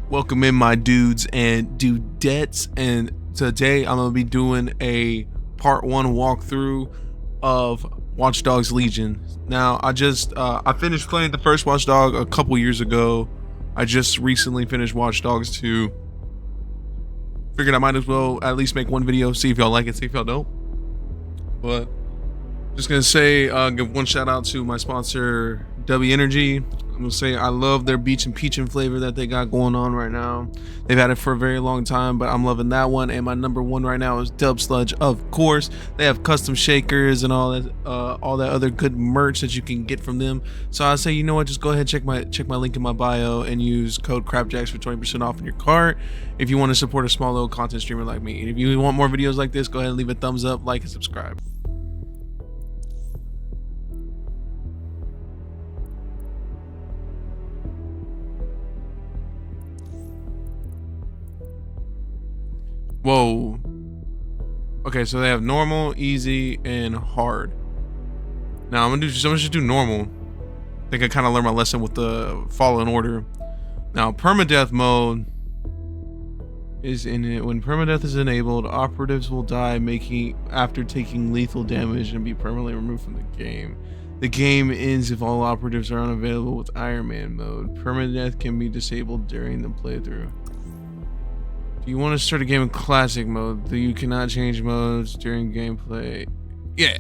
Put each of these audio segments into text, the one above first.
Welcome in, my dudes and dudettes, and today I'm gonna be doing a part 1 walkthrough of Watchdogs Legion. Now I finished playing the first Watchdog a couple years ago. I just recently finished Watchdogs 2. Figured I might as well at least make one video, see if y'all like it, see if y'all don't. But just gonna say, give one shout out to my sponsor, W Energy. I'm gonna say I love their beach and peachin' flavor that they got going on right now. They've had it for a very long time, but I'm loving that one. And my number one right now is Dub Sludge. Of course, they have custom shakers and all that other good merch that you can get from them. So I say, you know what, just go ahead, check my link in my bio and use code CRAPJACKS for 20% off in your cart if you want to support a small little content streamer like me. And if you want more videos like this, go ahead and leave a thumbs up, like, and subscribe. Whoa. Okay, so they have normal, easy, and hard. Now I'm gonna just do normal. I think I kind of learned my lesson with the Fallen Order. Now permadeath mode is in it. When permadeath is enabled, operatives will die after taking lethal damage and be permanently removed from the game. The game ends if all operatives are unavailable with Iron Man mode. Permadeath can be disabled during the playthrough. You want to start a game in classic mode, though you cannot change modes during gameplay. Yeah.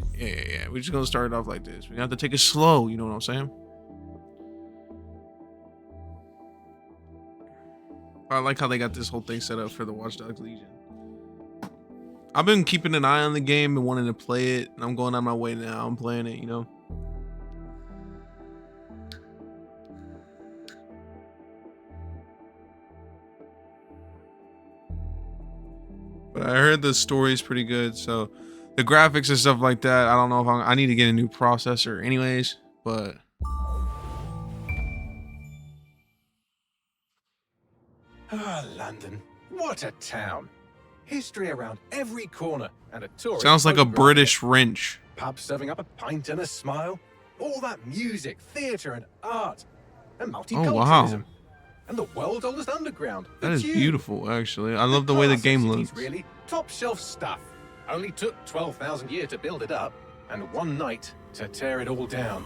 We're just gonna start it off like this. We have to take it slow, you know what I'm saying? I like how they got this whole thing set up for the Watchdogs Legion. I've been keeping an eye on the game and wanting to play it, and I'm going on my way now. I'm playing it, you know? But I heard the story is pretty good, so the graphics and stuff like that, I don't know if I need to get a new processor anyways, but London, what a town. History around every corner and a tourist sounds like a British wrench. Pub serving up a pint and a smile. All that music, theatre and art and multiculturalism. Oh, wow. And the world's oldest underground. That is beautiful, actually. I love the way the game looks. Really top shelf stuff. Only took 12,000 years to build it up, and one night to tear it all down.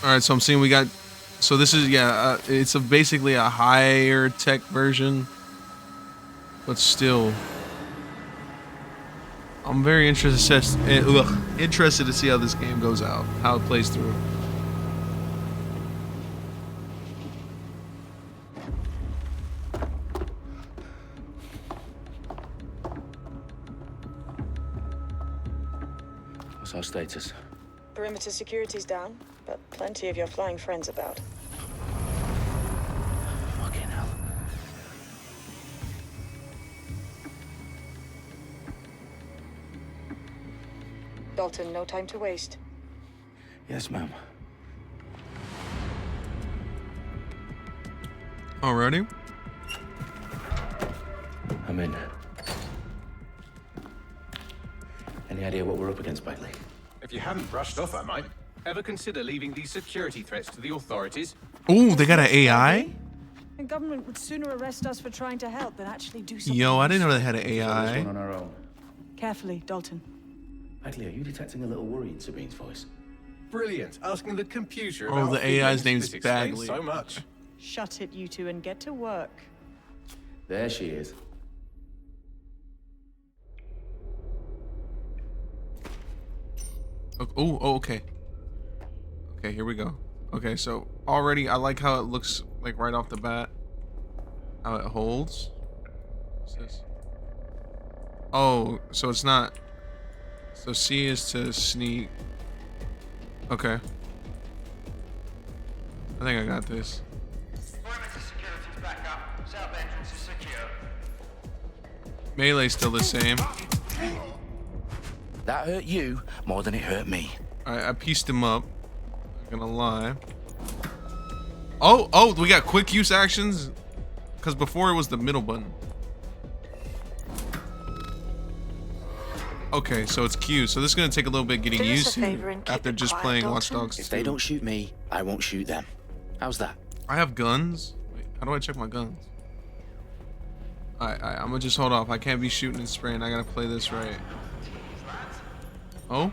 All right, so I'm seeing we got. So this is it's basically a higher tech version, but still. I'm very interested to see how this game goes out, how it plays through. What's our status? Perimeter security's down, but plenty of your flying friends about. Fucking hell. Dalton, no time to waste. Yes, ma'am. Alrighty. I'm in. Any idea what we're up against, Bagley? If you hadn't brushed off, I might. Ever consider leaving these security threats to the authorities? Oh, they got an AI? The government would sooner arrest us for trying to help than actually do something. Yo, I didn't know they had an This AI. one on our own. Carefully, Dalton. Bagley, are you detecting a little worry in Sabine's voice? Brilliant. Asking the computer Oh, about the AI's feelings. name's This explains Bagley. so much. Shut it, you two, and get to work. There she is. Okay. Okay, here we go. Okay, so already I like how it looks like right off the bat. How it holds. What's this? Oh, so it's not. So C is to sneak. Okay. I think I got this. Perimeter security's back up. South entrance is secure. Melee's still the same. That hurt you more than it hurt me. I pieced him up. Not gonna lie. Oh, we got quick use actions. because before it was the middle button. Okay, so it's Q. So this is gonna take a little bit getting Do us used a favor to and keep after it just quiet, playing Watch Dalton. Dogs If they 2. don't shoot me, I won't shoot them. How's that? I have guns. Wait, how do I check my guns? Alright, I'm gonna just hold off. I can't be shooting and spraying. I gotta play this right. Oh?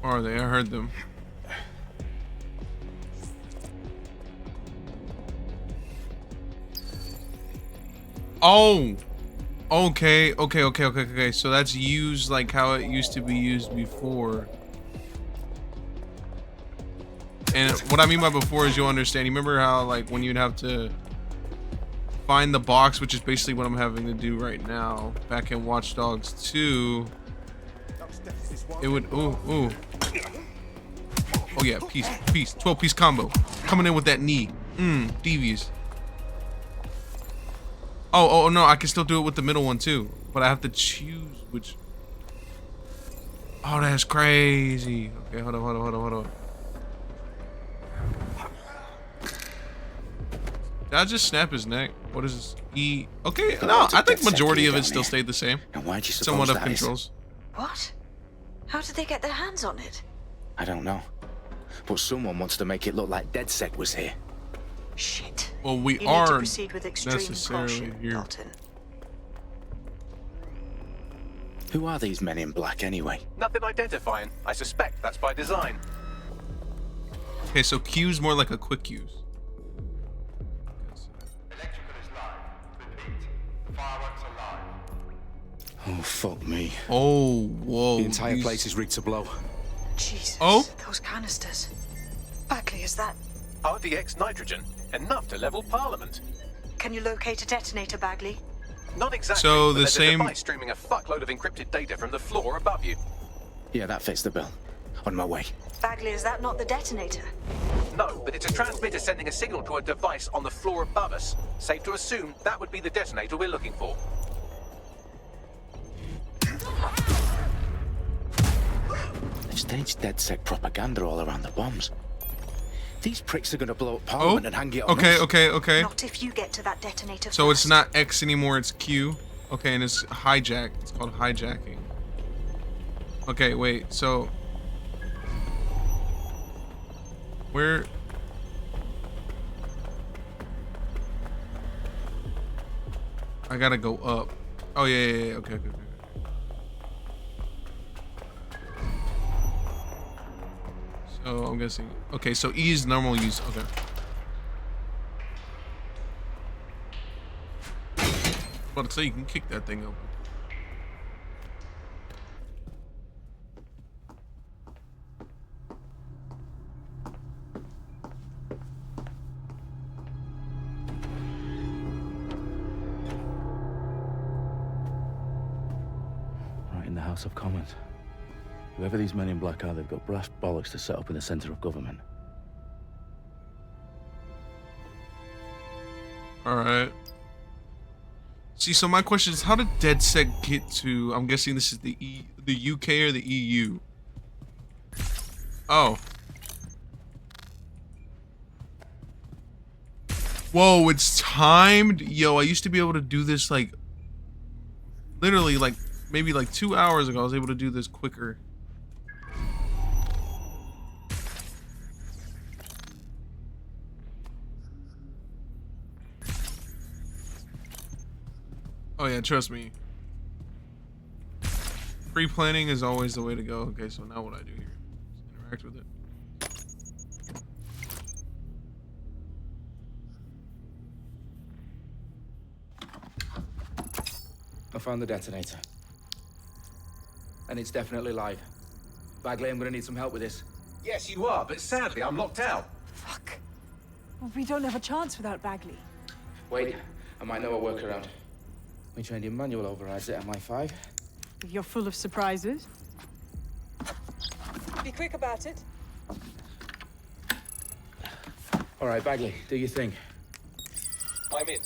Where are they? I heard them. Oh! Okay. So that's used like how it used to be used before. And what I mean by before is you'll understand. You remember how like when you'd have to find the box, which is basically what I'm having to do right now, back in Watch Dogs 2, it would ooh. Oh yeah, piece, 12-piece combo. Coming in with that knee. Devious. Oh no, I can still do it with the middle one too. But I have to choose which. Oh, that's crazy. Okay, hold on. Did I just snap his neck? What is this? E. Okay, no, I think majority of it still stayed the same. And why'd you suppose Somewhat of that is? controls. What? How did they get their hands on it? I don't know. But someone wants to make it look like DedSec was here. Shit. Well, we You need to are proceed with extreme necessarily caution, here. Dalton. Who are these men in black anyway? Nothing identifying. I suspect that's by design. Okay, so Q's more like a quick use. Electrical is live. Repeat. Fireworks are live. Oh, fuck me. Oh, whoa. The entire these- place is rigged to blow. Jesus. Oh? Those canisters. Bagley, is that... RDX nitrogen. Enough to level Parliament. Can you locate a detonator, Bagley? Not exactly. So but the there's same- a device streaming a fuckload of encrypted data from the floor above you. Yeah, that fits the bill. On my way. Bagley, is that not the detonator? No, but it's a transmitter sending a signal to a device on the floor above us. Safe to assume that would be the detonator we're looking for. They've staged DedSec propaganda all around the bombs. These pricks are gonna blow up Parliament and hang it on us. Okay. Not if you get to that detonator So it's first. not X anymore, it's Q. Okay, and it's hijack. It's called hijacking. Okay, wait, so... Where... I gotta go up. Oh, yeah, okay. So, I'm guessing... Okay, so E is normal use, okay. But so you can kick that thing open. Right in the House of Commons. Whoever these men in black are, they've got brass bollocks to set up in the centre of government. Alright. See, so my question is, how did DedSec get to... I'm guessing this is the UK or the EU? Oh. Whoa, it's timed? Yo, I used to be able to do this, like... Literally, like, maybe like 2 hours ago, I was able to do this quicker. Oh yeah, trust me. Pre-planning is always the way to go. Okay, so now what I do here? Just interact with it. I found the detonator. And it's definitely live. Bagley, I'm gonna need some help with this. Yes, you are, but sadly I'm locked out. Fuck. Well, we don't have a chance without Bagley. Wait, I might know a workaround. We trained in manual overrides at MI5. You're full of surprises. Be quick about it. All right, Bagley, do your thing. I'm in.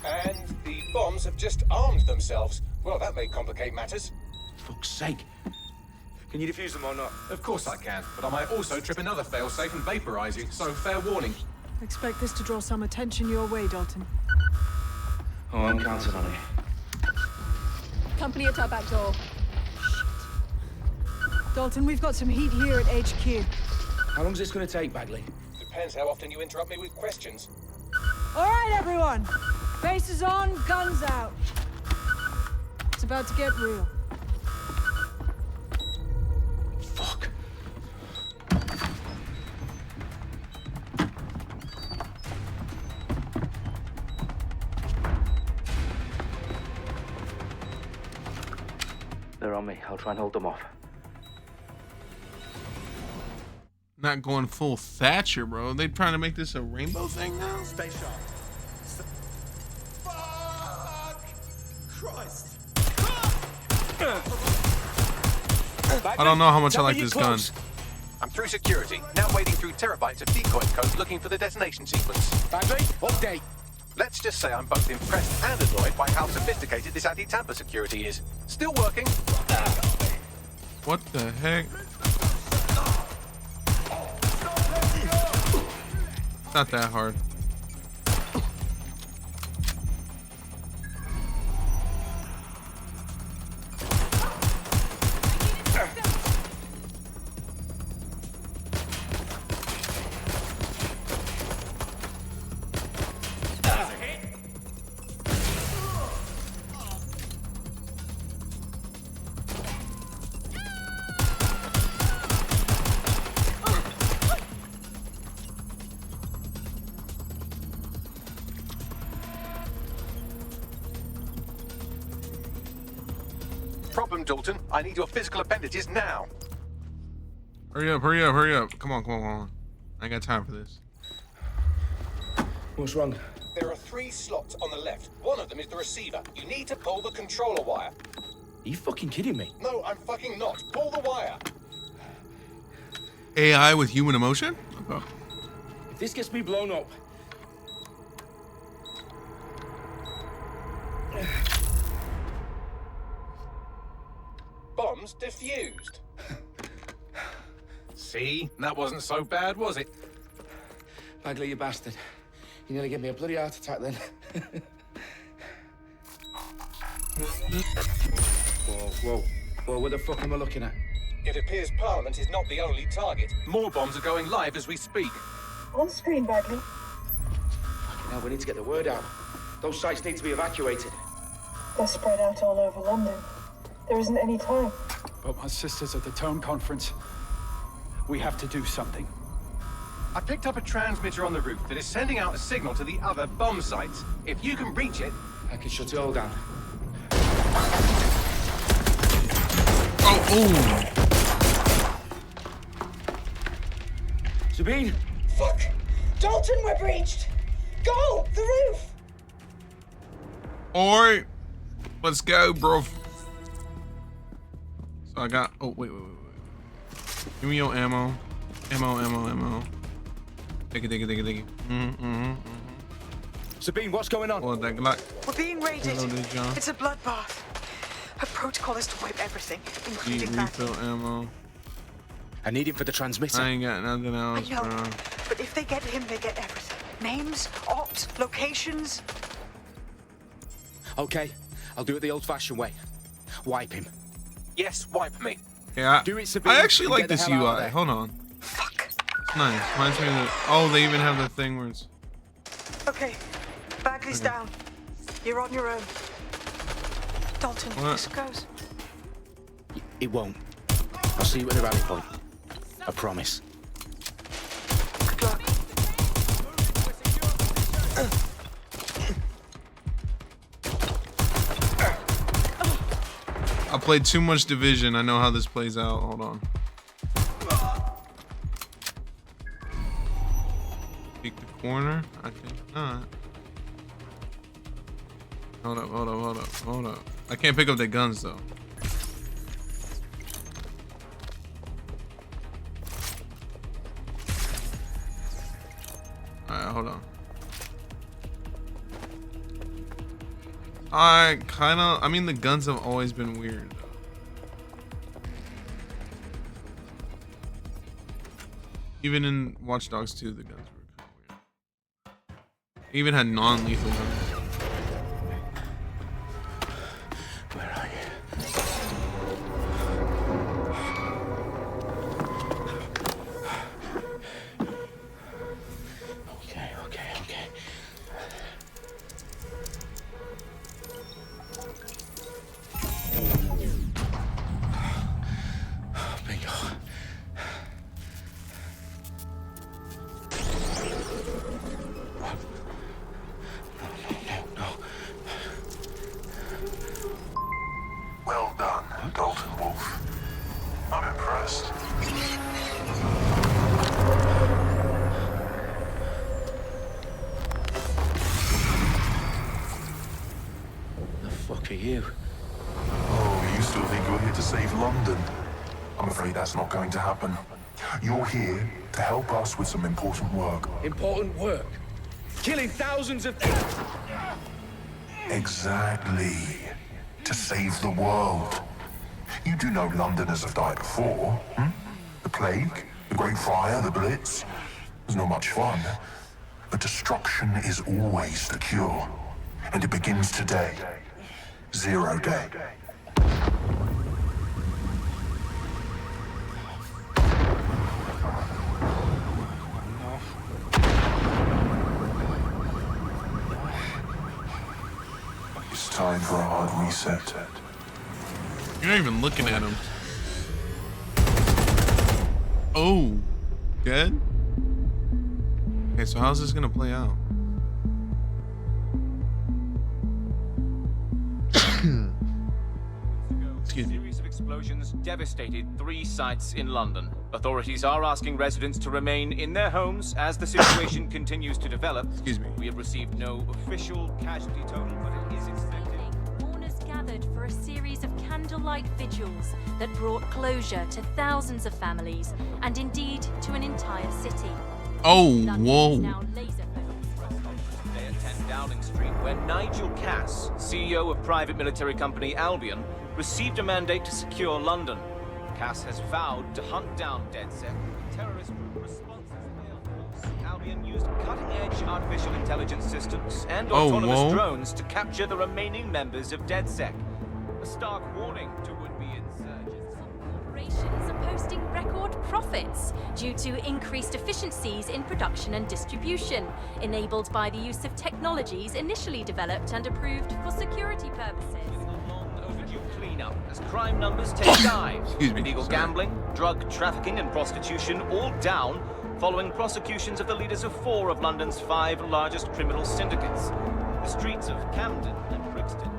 And the bombs have just armed themselves. Well, that may complicate matters. Fuck's sake. Can you defuse them or not? Of course I can, but I might also trip another failsafe and vaporize you, so fair warning. Expect this to draw some attention your way, Dalton. Oh, I'm counting on it. Company at our back door. Dalton, we've got some heat here at HQ. How long is this going to take, Bagley? Depends how often you interrupt me with questions. All right, everyone. Faces on, guns out. It's about to get real. Fuck. They're on me. I'll try and hold them off. Not going full Thatcher, bro. They trying to make this a rainbow thing now? Stay sharp. Fuck! Christ! I don't know how much I like this gun. I'm through security, now wading through terabytes of decoy code looking for the detonation sequence. Bagley, update. Let's just say I'm both impressed and annoyed by how sophisticated this anti-tamper security is. Still working. What the heck? It's not that hard. Problem, Dalton. I need your physical appendages now. Hurry up, hurry up, hurry up. Come on, come on, come on. I ain't got time for this. What's wrong? There are 3 slots on the left. One of them is the receiver. You need to pull the controller wire. Are you fucking kidding me? No, I'm fucking not. Pull the wire. AI with human emotion? Oh. If this gets me blown up... Bombs defused. See? That wasn't so bad, was it? Bagley, you bastard. You nearly gave me a bloody heart attack then. Whoa. What the fuck am I looking at? It appears Parliament is not the only target. More bombs are going live as we speak. On screen, Bagley. Now we need to get the word out. Those sites need to be evacuated. They're spread out all over London. There isn't any time. But my sister's at the town conference. We have to do something. I picked up a transmitter on the roof that is sending out a signal to the other bomb sites. If you can reach it... I can shut it all down. Oh. Sabine! Fuck! Dalton, we're breached! Go! The roof! Alright. Let's go, bro. So I got... Oh, wait. Give me your ammo. Ammo. Take it. Sabine, what's going on? Well, that Glock. We're being raided. Reloaded, John. It's a bloodbath. Her protocol is to wipe everything, including Refill Bagley. ammo. I need him for the transmitter. I ain't got nothing I else, know, bro. but if they get him, they get everything. Names, ops, locations. Okay, I'll do it the old-fashioned way. Wipe him. Yes, wipe me. Yeah, Do it, Sabine, I actually and like get the this hell out of UI. there. Hold on. Fuck. It's nice. Reminds me of the... Oh, they even have the thing where it's... Okay, Bagley's down. You're on your own. Dalton, What? this goes. It won't. I'll see you at the rally point. I promise. Good luck. I played too much Division. I know how this plays out. Hold on. Peek the corner? I think not. Hold up. I can't pick up the guns though. Alright, hold on. I mean, the guns have always been weird. Even in Watchdogs 2, the guns were kind of weird. They even had non-lethal guns. Where are you? Okay. Bingo. No. Well done, Dalton Wolf. I'm impressed. The fuck are you? Oh, you still think you're here to save London? I'm afraid that's not going to happen. You're here to help us with some important work. Important work. Killing thousands of... Exactly. To save the world. You do know Londoners have died before, hmm? The plague, the Great Fire, the Blitz. It's not much fun. But destruction is always the cure. And it begins today. 0 day. It's time for a hard reset. You're not even looking at him. Oh, dead? Okay, so how's this gonna play out? Excuse me. A series of explosions devastated 3 sites in London. Authorities are asking residents to remain in their homes as the situation continues to develop. Excuse me. We have received no official casualty total, but it is expected. Mourners gathered for a series of candlelight vigils that brought closure to thousands of families and indeed to an entire city. Oh, London whoa. is now laser-focused. Today at 10 Downing Street, where Nigel Cass, CEO of private military company Albion, received a mandate to secure London. Cass has vowed to hunt down DedSec, the terrorist group responses failed. Albion used cutting-edge artificial intelligence systems and autonomous drones to capture the remaining members of DedSec. A stark warning to would-be insurgents. Corporations are posting record profits due to increased efficiencies in production and distribution, enabled by the use of technologies initially developed and approved for security purposes. Cleanup as crime numbers take dives. Illegal gambling, drug trafficking and prostitution all down following prosecutions of the leaders of 4 of London's 5 largest criminal syndicates. The streets of Camden and Brixton.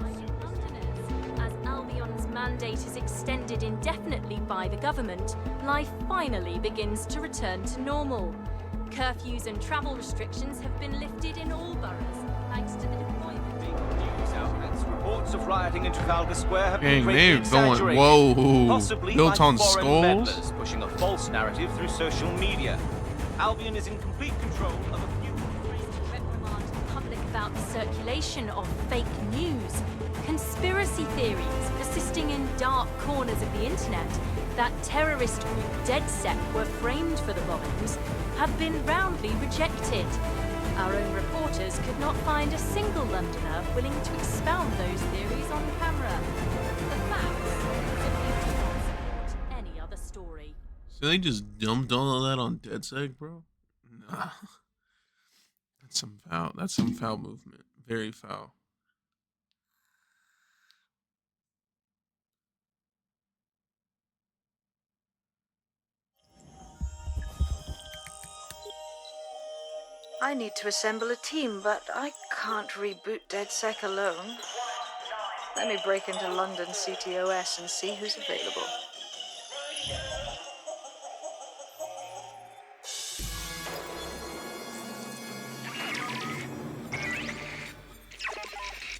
Londoners, as Albion's mandate is extended indefinitely by the government, life finally begins to return to normal. Curfews and travel restrictions have been lifted in all boroughs, thanks to the deployment. News outlets, reports of rioting in Trafalgar Square have Dang, been greatly they're going, exaggerated, whoa, possibly built by on foreign skulls? meddlers pushing a false narrative through social media. Albion is in complete control of a few. Reprimand the public about the circulation of fake news, conspiracy theories persisting in dark corners of the internet that terrorist group DedSec were framed for the bombings have been roundly rejected. Our own reporters could not find a single Londoner willing to expound those theories on camera. The facts simply do not support any other story. So they just dumped all of that on DedSec, bro? Nah. That's some foul movement. Very foul. I need to assemble a team, but I can't reboot DedSec alone. Let me break into London CTOS and see who's available.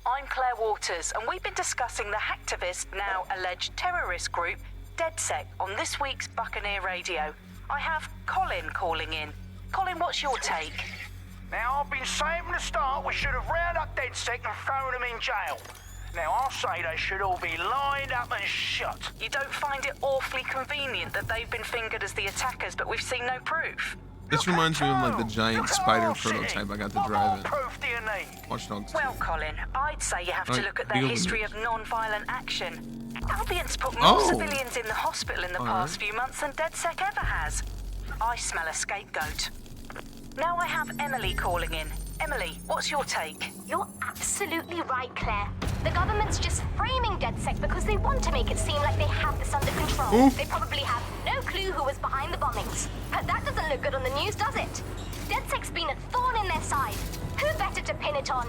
I'm Claire Waters, and we've been discussing the hacktivist, now alleged terrorist group, DedSec, on this week's Buccaneer Radio. I have Colin calling in. Colin, what's your take? Now, I've been saying from the start we should have rounded up DedSec and thrown them in jail. Now, I'll say they should all be lined up and shot. You don't find it awfully convenient that they've been fingered as the attackers, but we've seen no proof? This reminds me of like the giant spider prototype I got to drive in. Watchdogs. Well, Colin, I'd say you have to look at their history of non-violent action. Albion's put more civilians in the hospital in the past few months than DedSec ever has. I smell a scapegoat. Now I have Emily calling in. Emily, what's your take? You're absolutely right, Claire. The government's just framing DedSec because they want to make it seem like they have this under control. They probably have no clue who was behind the bombings. But that doesn't look good on the news, does it? DedSec's been a thorn in their side. Who better to pin it on?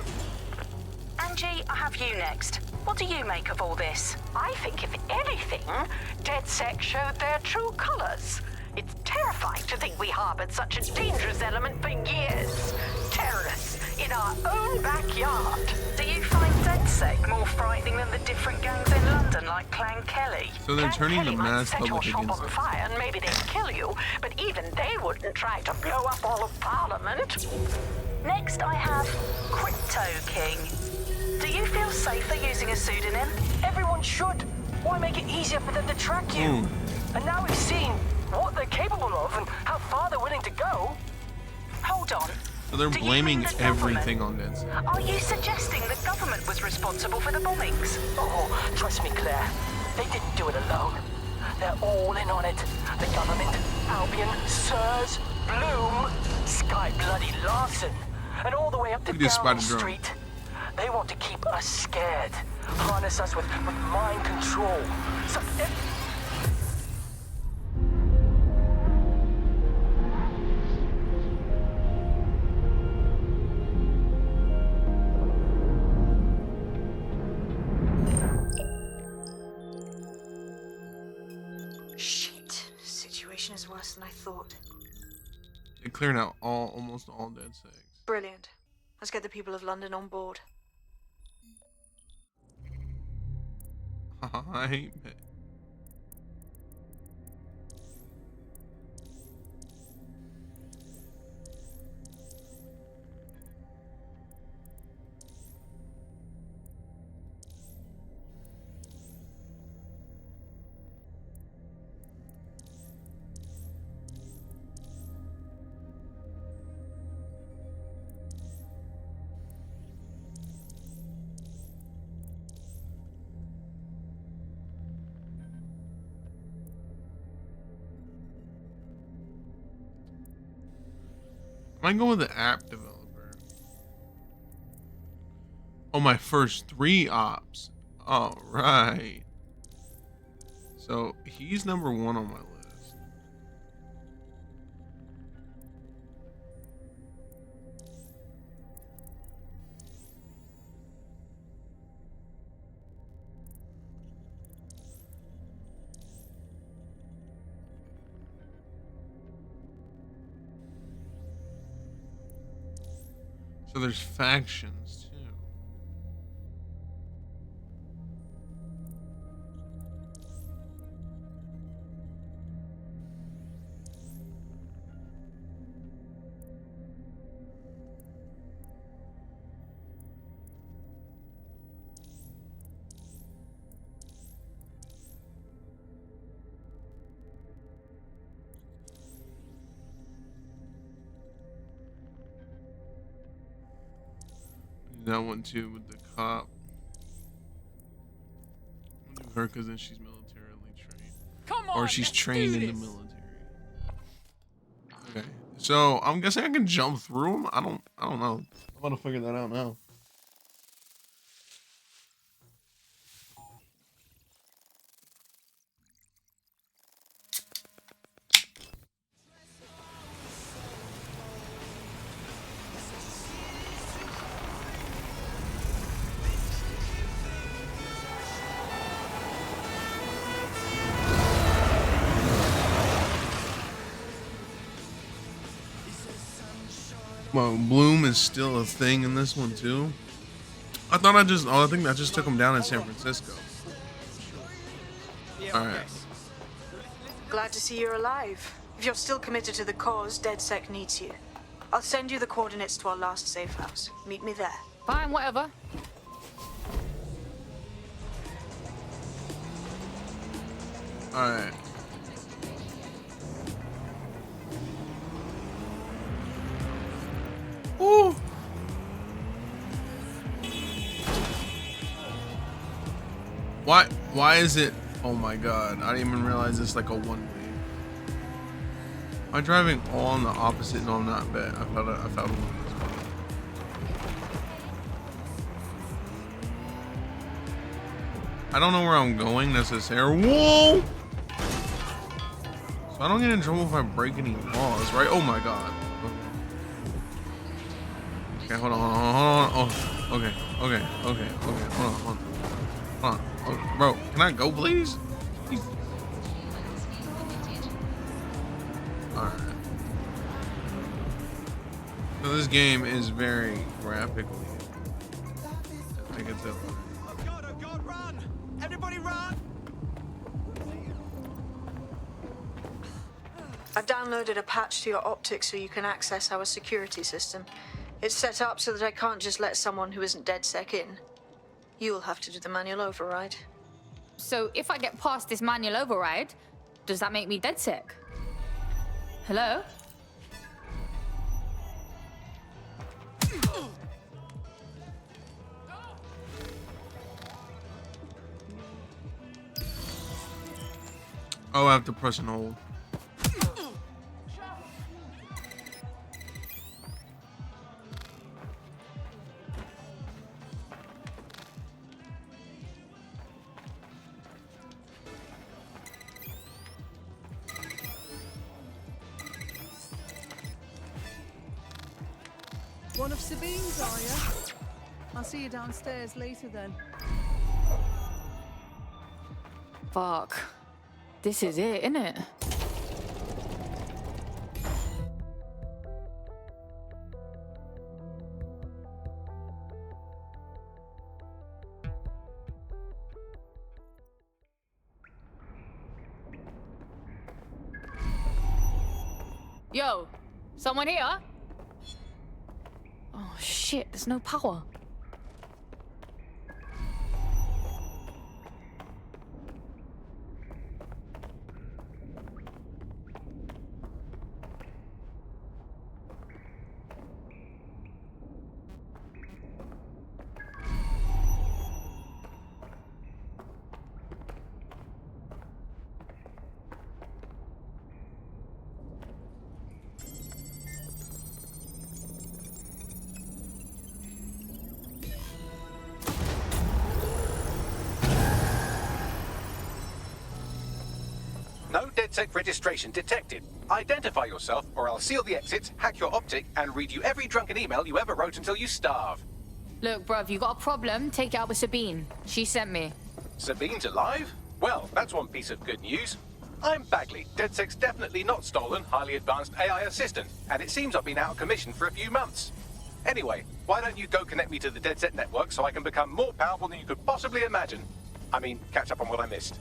Angie, I have you next. What do you make of all this? I think, if anything, DedSec showed their true colors. It's terrifying to think we harbored such a dangerous element for years. Terrorists in our own backyard. Do you find DedSec more frightening than the different gangs in London, like Clan Kelly? So they're turning the mass Set your public shop against on us. fire and maybe they'd kill you, but even they wouldn't try to blow up all of Parliament. Next, I have Crypto King. Do you feel safer using a pseudonym? Everyone should. Why make it easier for them to track you? And now we've seen what they're capable of and how far they're willing to go. Hold on. So they're blaming everything on this. Are you suggesting the government was responsible for the bombings? Oh, trust me, Claire. They didn't do it alone. They're all in on it. The government, Albion, Sirs, Bloom, Sky Bloody Larson, and all the way up to Downing Street. They want to keep us scared, harness us with mind control. So Shit. Situation is worse than I thought. They cleared out almost all DedSec. Brilliant. Let's get the people of London on board. I hate it. I go with the app developer. Oh, my first 3 ops. All right. So he's number 1 on my list. So there's factions too. That one too with the cop. I'll do her because then she's militarily trained. Come on, or she's trained in the military. Okay. So I'm guessing I can jump through them. I don't know. I'm gonna figure that out now. Well, Bloom is still a thing in this one too. I think I just took him down in San Francisco. Alright. Glad to see you're alive. If you're still committed to the cause, DedSec needs you. I'll send you the coordinates to our last safe house. Meet me there. Fine, whatever. Alright. Woo! Why is it? Oh my god, I didn't even realize it's like a one-way. Am I driving all on the opposite? No, I'm not. Bet I found one. I don't know where I'm going necessarily. Whoa! So I don't get in trouble if I break any laws, right? Oh my god. Okay, hold on. Oh, okay. Hold on. Oh, bro, can I go, please? Alright. So this game is very graphically. I can tell. Oh God, run! Everybody run! I've downloaded a patch to your optics so you can access our security system. It's set up so that I can't just let someone who isn't DedSec in. You'll have to do the manual override. So if I get past this manual override, does that make me DedSec? Hello? Oh, I have to press and hold. One of Sabine's, are you? I'll see you downstairs later then. Fuck. This is it, innit? Yo, someone here? Oh shit, there's no power. No DedSec registration detected. Identify yourself, or I'll seal the exits, hack your optic, and read you every drunken email you ever wrote until you starve. Look, bruv, you got a problem? Take it out with Sabine. She sent me. Sabine's alive? Well, that's one piece of good news. I'm Bagley, DedSec's definitely not stolen, highly advanced AI assistant, and it seems I've been out of commission for a few months. Anyway, why don't you go connect me to the DedSec network so I can become more powerful than you could possibly imagine? I mean, catch up on what I missed.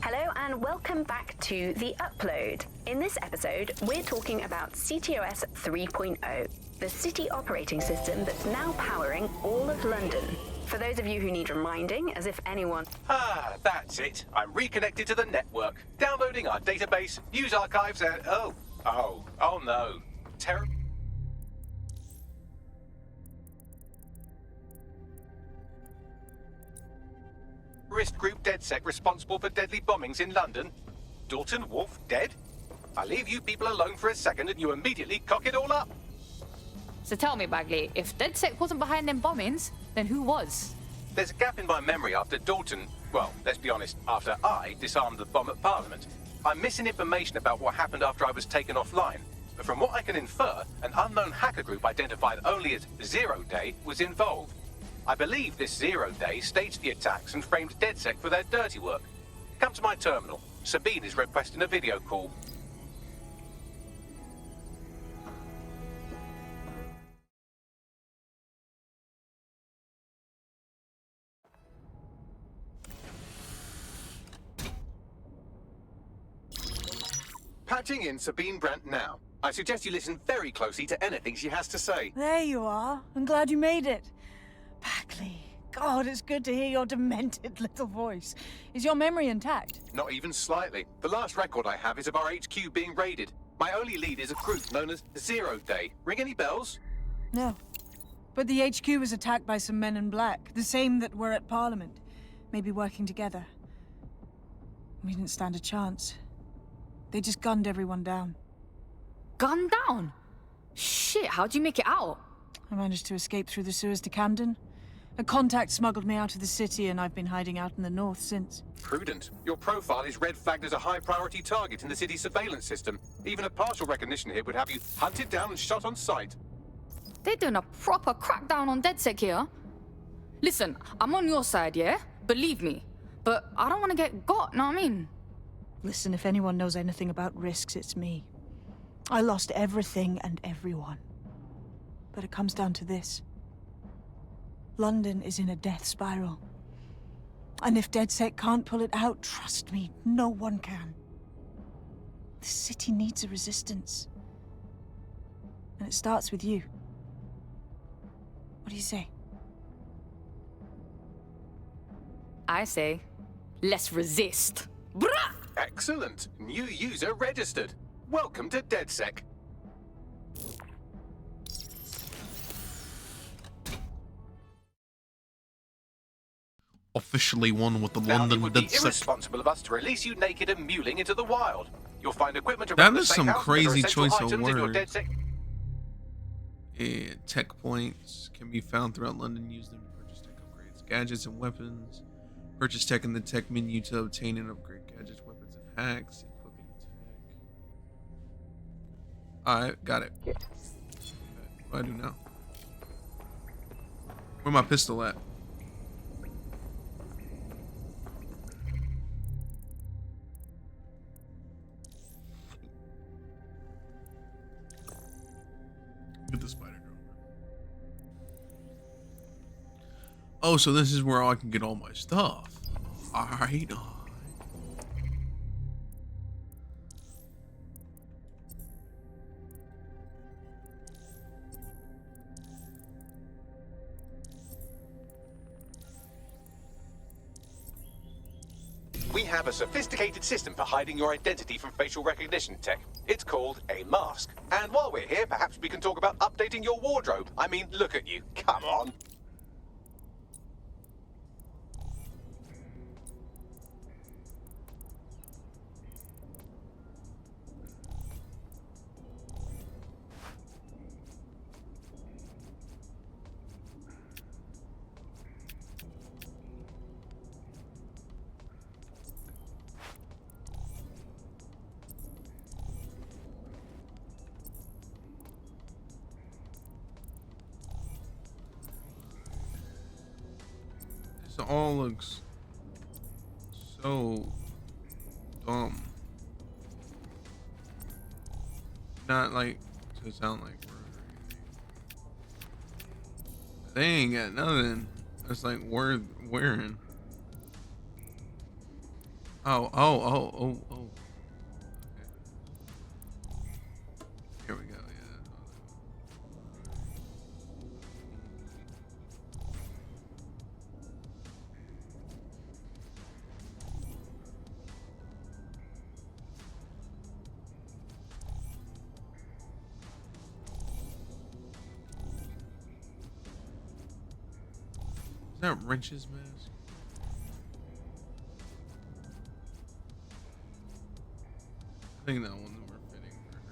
Hello and welcome back to The Upload. In this episode, we're talking about CTOS 3.0, the city operating system that's now powering all of London. For those of you who need reminding, as if anyone... Ah, that's it. I'm reconnected to the network, downloading our database, news archives, and... Oh no. Terrorist group DedSec responsible for deadly bombings in London. Dalton Wolf dead? I leave you people alone for a second and you immediately cock it all up. So tell me, Bagley, if DedSec wasn't behind them bombings, then who was? There's a gap in my memory after Dalton, well, let's be honest, after I disarmed the bomb at Parliament. I'm missing information about what happened after I was taken offline. But from what I can infer, an unknown hacker group identified only as Zero Day was involved. I believe this Zero Day staged the attacks and framed DedSec for their dirty work. Come to my terminal. Sabine is requesting a video call. Patching in Sabine Brandt now. I suggest you listen very closely to anything she has to say. There you are. I'm glad you made it. Bagley. God, it's good to hear your demented little voice. Is your memory intact? Not even slightly. The last record I have is of our HQ being raided. My only lead is a group known as Zero Day. Ring any bells? No. But the HQ was attacked by some men in black, the same that were at Parliament. Maybe working together. We didn't stand a chance. They just gunned everyone down. Gunned down? Shit, how'd you make it out? I managed to escape through the sewers to Camden. A contact smuggled me out of the city, and I've been hiding out in the north since. Prudent. Your profile is red flagged as a high-priority target in the city's surveillance system. Even a partial recognition hit would have you hunted down and shot on sight. They're doing a proper crackdown on DedSec here. Listen, I'm on your side, yeah? Believe me. But I don't want to get got, know what I mean? Listen, if anyone knows anything about risks, it's me. I lost everything and everyone. But it comes down to this. London is in a death spiral. And if DedSec can't pull it out, trust me, no one can. The city needs a resistance. And it starts with you. What do you say? I say, let's resist. Brah! Excellent. New user registered. Welcome to DedSec. Officially one with the Now, London it would be DedSec. irresponsible of us to release you naked and mewling into the wild. You'll find equipment That around the is safe some house that are crazy essential choice of items in your words. DedSec. Yeah, tech points can be found throughout London. Use them to purchase tech upgrades, gadgets, and weapons. Purchase tech in the tech menu to obtain and upgrade gadgets, weapons, and hacks. Equipping tech. Alright, got it. Okay, what do I do now? Where my pistol at? Get the spider girl. Oh, so this is where I can get all my stuff. Alright. We have a sophisticated system for hiding your identity from facial recognition tech. It's called a mask. And while we're here, perhaps we can talk about updating your wardrobe. I mean, look at you. Come on. This all looks so dumb. Not like to sound like word or anything. They ain't got nothing. That's like worth wearing. Oh. Okay. Here we go. Yeah. Is that Wrench's mask? I think that one that we're fitting for her.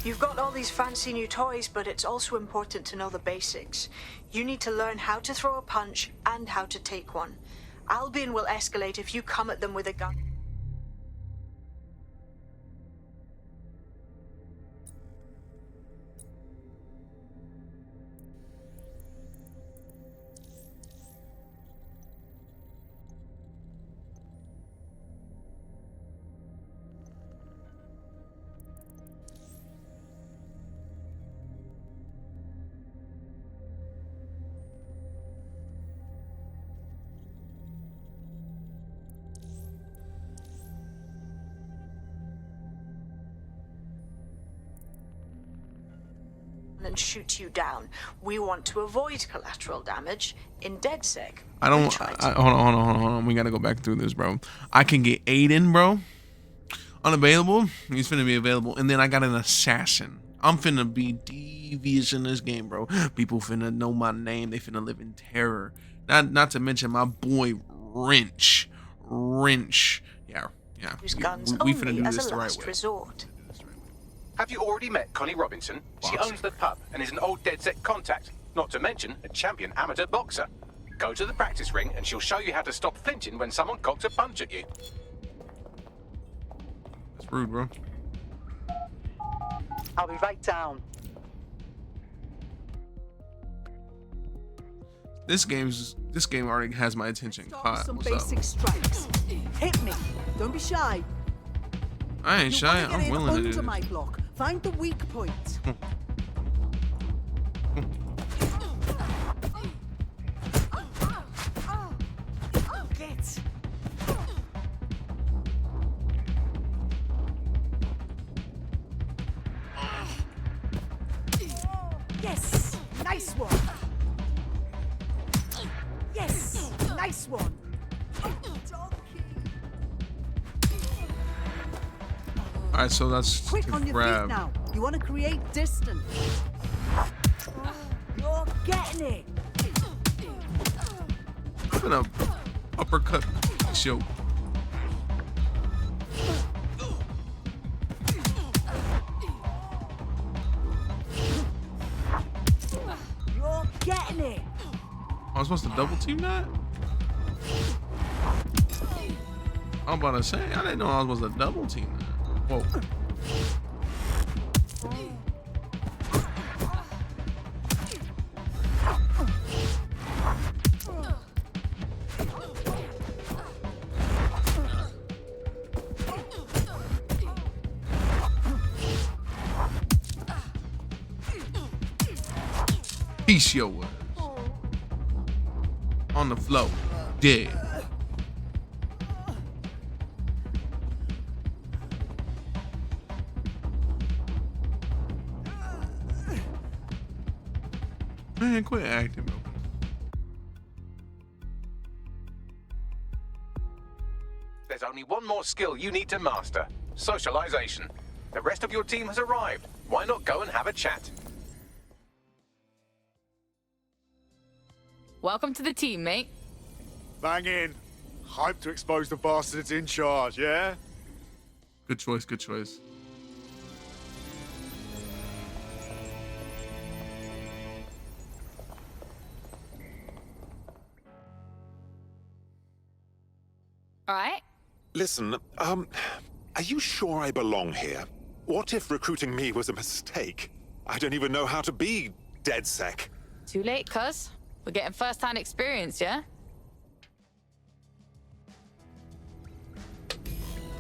You've got all these fancy new toys, but it's also important to know the basics. You need to learn how to throw a punch and how to take one. Albion will escalate if you come at them with a gun. And shoot you down. We want to avoid collateral damage. In DedSec, I don't. Hold on. We gotta go back through this, bro. I can get Aiden, bro. Unavailable. He's finna be available, and then I got an assassin. I'm finna be devious in this game, bro. People finna know my name. They finna live in terror. Not to mention my boy Wrench. Yeah. Use guns We only finna do as this a the right last way. resort. Have you already met Connie Robinson? She owns the pub and is an old DedSec contact, not to mention a champion amateur boxer. Go to the practice ring and she'll show you how to stop flinching when someone cocks a punch at you. That's rude, bro. I'll be right down. This game already has my attention. Some What's basic up? strikes. Hit me. Don't be shy. I ain't shy. You wanna I'm get in willing to do under this. my block. Find the weak point. Get. Yes, nice one. Yes, nice one. All right, so that's Quick to on your feet grab. now. You want to create distance. You're getting it. I'm gonna uppercut this yo. You're getting it. I was supposed to double team that? I'm about to say, I didn't know I was supposed to double team that. Whoa. Peace your words. On the floor. Dead. Man, quit acting, bro. There's only one more skill you need to master. Socialization. The rest of your team has arrived. Why not go and have a chat? Welcome to the team, mate. Bang in. Hype to expose the bastards in charge, yeah? Good choice, good choice. All right. Listen, are you sure I belong here? What if recruiting me was a mistake? I don't even know how to be DedSec. Too late, cuz. We're getting first-hand experience, yeah?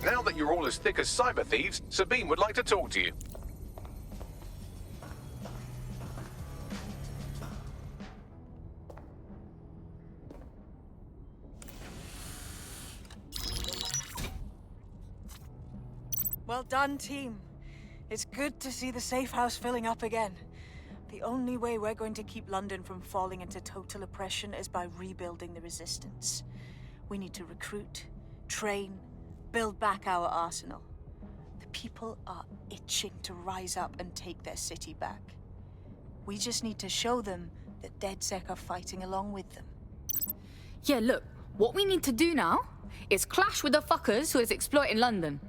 Now that you're all as thick as cyber thieves, Sabine would like to talk to you. Well done, team. It's good to see the safe house filling up again. The only way we're going to keep London from falling into total oppression is by rebuilding the resistance. We need to recruit, train, build back our arsenal. The people are itching to rise up and take their city back. We just need to show them that DedSec are fighting along with them. Yeah, look, what we need to do now is clash with the fuckers who is exploiting London.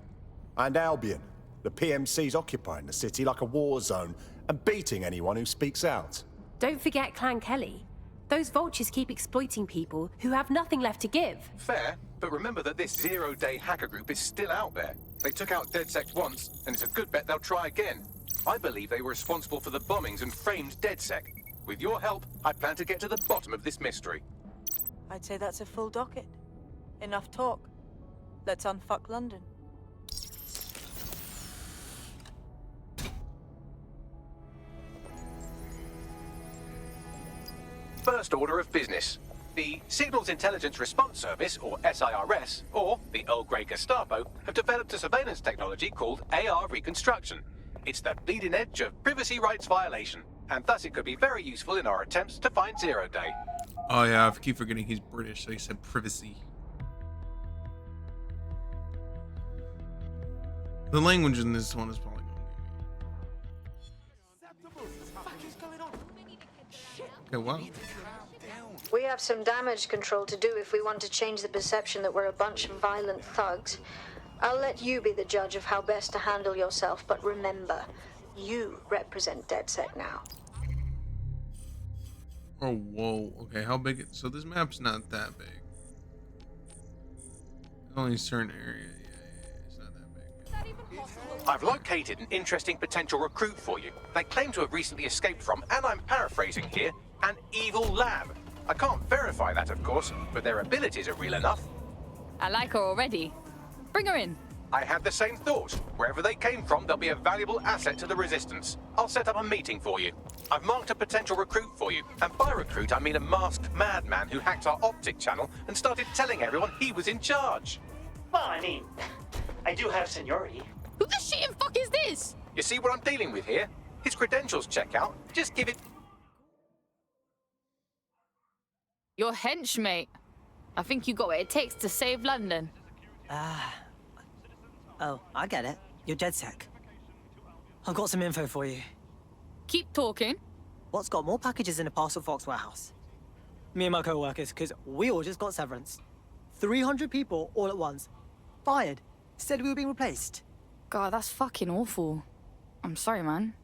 And Albion. The PMC's occupying the city like a war zone and beating anyone who speaks out. Don't forget Clan Kelly. Those vultures keep exploiting people who have nothing left to give. Fair, but remember that this zero-day hacker group is still out there. They took out DedSec once, and it's a good bet they'll try again. I believe they were responsible for the bombings and framed DedSec. With your help, I plan to get to the bottom of this mystery. I'd say that's a full docket. Enough talk. Let's unfuck London. First order of business. The Signals Intelligence Response Service, or SIRS, or the Earl Grey Gestapo, have developed a surveillance technology called AR Reconstruction. It's the bleeding edge of privacy rights violation, and thus it could be very useful in our attempts to find Zero Day. Oh yeah, I keep forgetting he's British, so he said privacy. The language in this one is probably okay, wow. We have some damage control to do if we want to change the perception that we're a bunch of violent thugs. I'll let you be the judge of how best to handle yourself, but remember, you represent DedSec now. Oh, whoa. Okay, how big? So this map's not that big. Only a certain area. Yeah, it's not that big. I've located an interesting potential recruit for you. They claim to have recently escaped from, and I'm paraphrasing here, an evil lab. I can't verify that, of course, but their abilities are real enough. I like her already. Bring her in. I had the same thought. Wherever they came from, they'll be a valuable asset to the Resistance. I'll set up a meeting for you. I've marked a potential recruit for you. And by recruit, I mean a masked madman who hacked our optic channel and started telling everyone he was in charge. Well, I mean, I do have seniority. Who the shit and fuck is this? You see what I'm dealing with here? His credentials check out. Just give it... Your hench, mate. I think you got what it takes to save London. Oh, I get it. You're DedSec. I've got some info for you. Keep talking. What's got more packages in a parcel Fox warehouse? Me and my co-workers, because we all just got severance. 300 people all at once. Fired. Said we were being replaced. God, that's fucking awful. I'm sorry, man.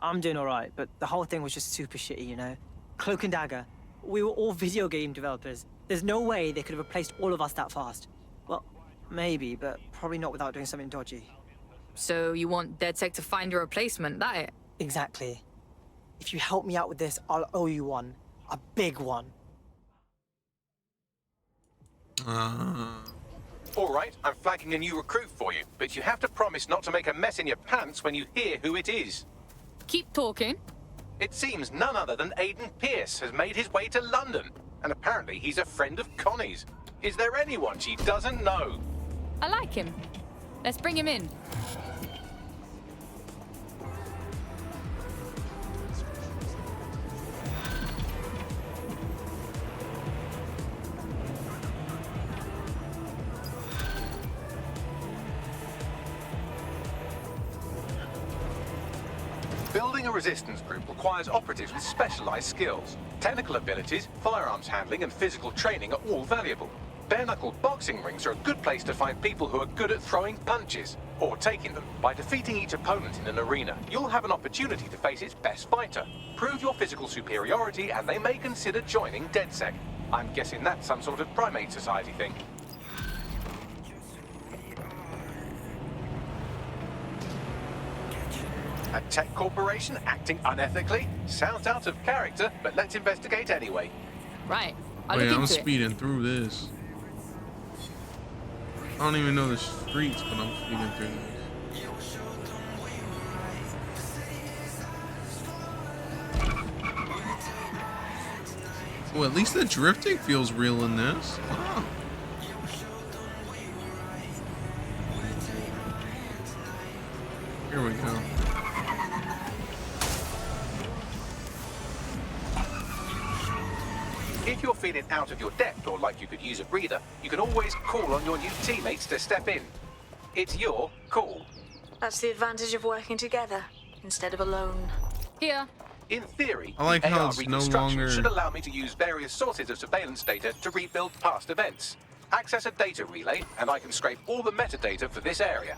I'm doing alright, but the whole thing was just super shitty, you know? Cloak and Dagger. We were all video game developers. There's no way they could have replaced all of us that fast. Well, maybe, but probably not without doing something dodgy. So you want DedSec to find a replacement, that it? Exactly. If you help me out with this, I'll owe you one. A big one. All right, I'm flagging a new recruit for you, but you have to promise not to make a mess in your pants when you hear who it is. Keep talking. It seems none other than Aidan Pierce has made his way to London, and apparently he's a friend of Connie's. Is there anyone she doesn't know? I like him. Let's bring him in. Building a resistance group requires operatives with specialized skills. Technical abilities, firearms handling, and physical training are all valuable. Bare-knuckle boxing rings are a good place to find people who are good at throwing punches, or taking them. By defeating each opponent in an arena, you'll have an opportunity to face its best fighter. Prove your physical superiority, and they may consider joining DedSec. I'm guessing that's some sort of primate society thing. A tech corporation acting unethically? Sounds out of character, but let's investigate anyway. Right. I'm speeding through this. I don't even know the streets, but I'm speeding through this. Well, at least the drifting feels real in this. Wow. Here we go. If you're feeling out of your depth or like you could use a breather, you can always call on your new teammates to step in. It's your call. That's the advantage of working together instead of alone. Here. In theory, I like how AR it's no reconstruction longer should allow me to use various sources of surveillance data to rebuild past events. Access a data relay, and I can scrape all the metadata for this area.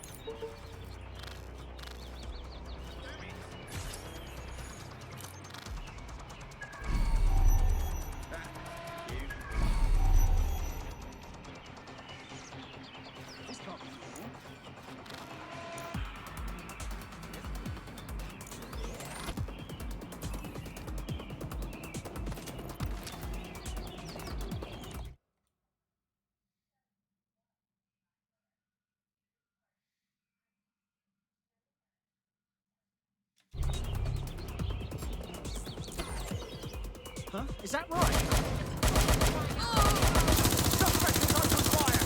Huh? Is that right? Suspect is open fire!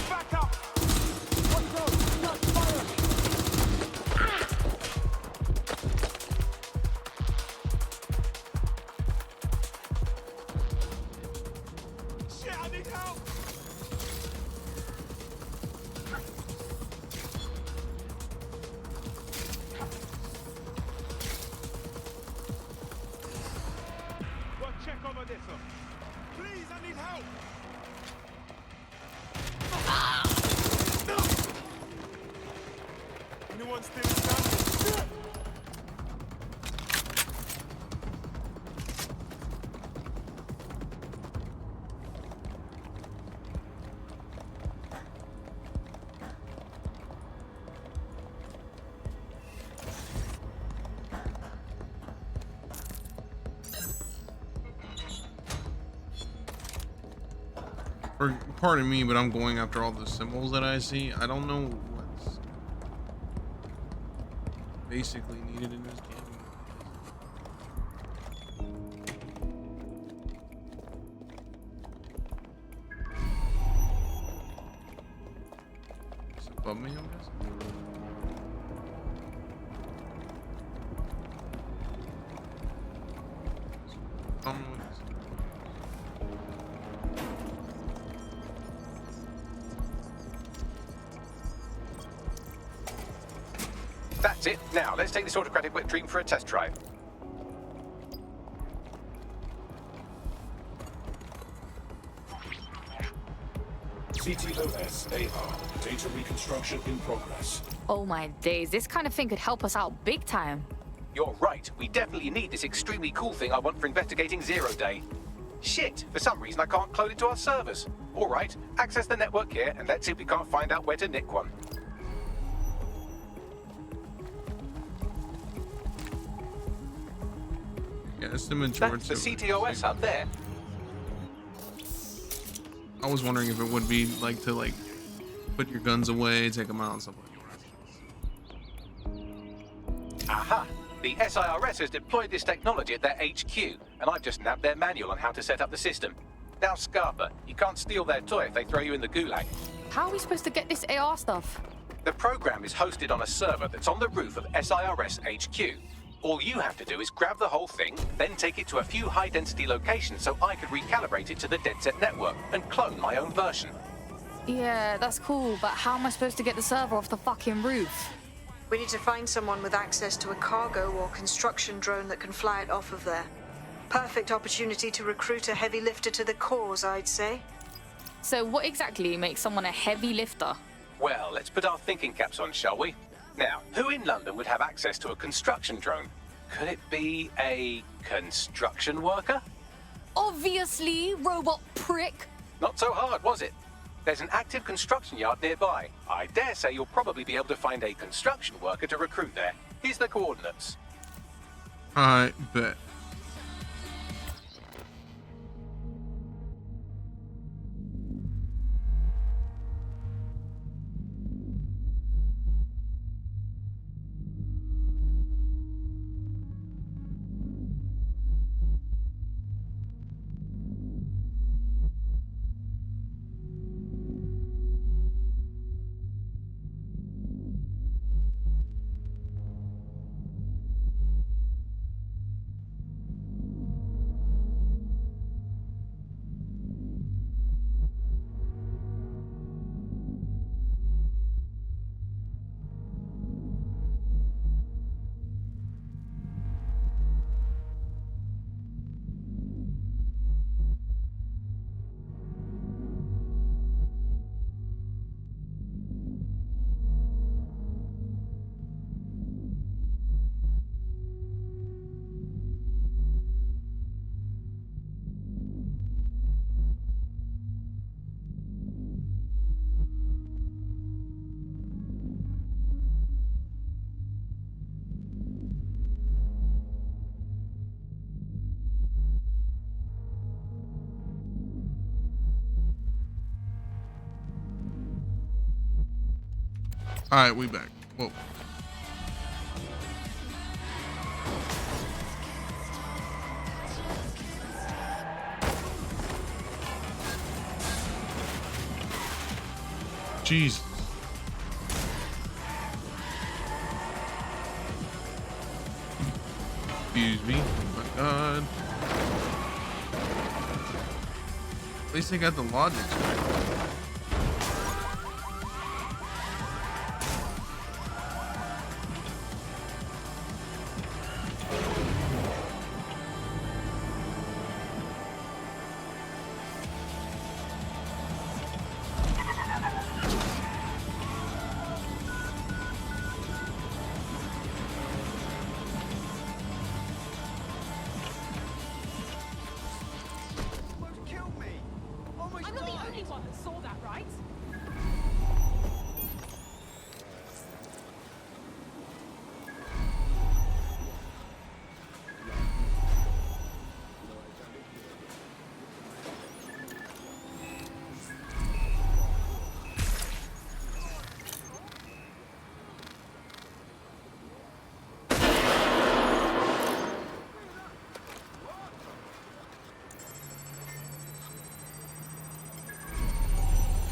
Back up! Watchdogs, not fire! Shit, I need help! Go check over this one. Please, I need help! Anyone still standing? Or pardon me, but I'm going after all the symbols that I see. I don't know what's basically needed in this game. It's above me, I'm guessing. I don't know what this is. That's it. Now, let's take this autocratic wet dream for a test drive. CTOS AR. Data reconstruction in progress. Oh my days, this kind of thing could help us out big time. You're right. We definitely need this extremely cool thing I want for investigating Zero Day. Shit, for some reason I can't clone it to our servers. All right, access the network here and let's see if we can't find out where to nick one. Yeah, it's the majority. That's the CTOS up there. I was wondering if it would be like to like put your guns away, take them out, and stuff like that. Aha! The SIRS has deployed this technology at their HQ, and I've just nabbed their manual on how to set up the system. Now, Scarpa, you can't steal their toy if they throw you in the gulag. How are we supposed to get this AR stuff? The program is hosted on a server that's on the roof of SIRS HQ. All you have to do is grab the whole thing, then take it to a few high-density locations so I could recalibrate it to the DedSec network and clone my own version. Yeah, that's cool, but how am I supposed to get the server off the fucking roof? We need to find someone with access to a cargo or construction drone that can fly it off of there. Perfect opportunity to recruit a heavy lifter to the cause, I'd say. So what exactly makes someone a heavy lifter? Well, let's put our thinking caps on, shall we? Now, who in London would have access to a construction drone? Could it be a construction worker? Obviously, robot prick. Not so hard, was it? There's an active construction yard nearby. I dare say you'll probably be able to find a construction worker to recruit there. Here's the coordinates. I bet. All right, we back. Whoa. Jesus. Excuse me. Oh my god. At least they got the logic right.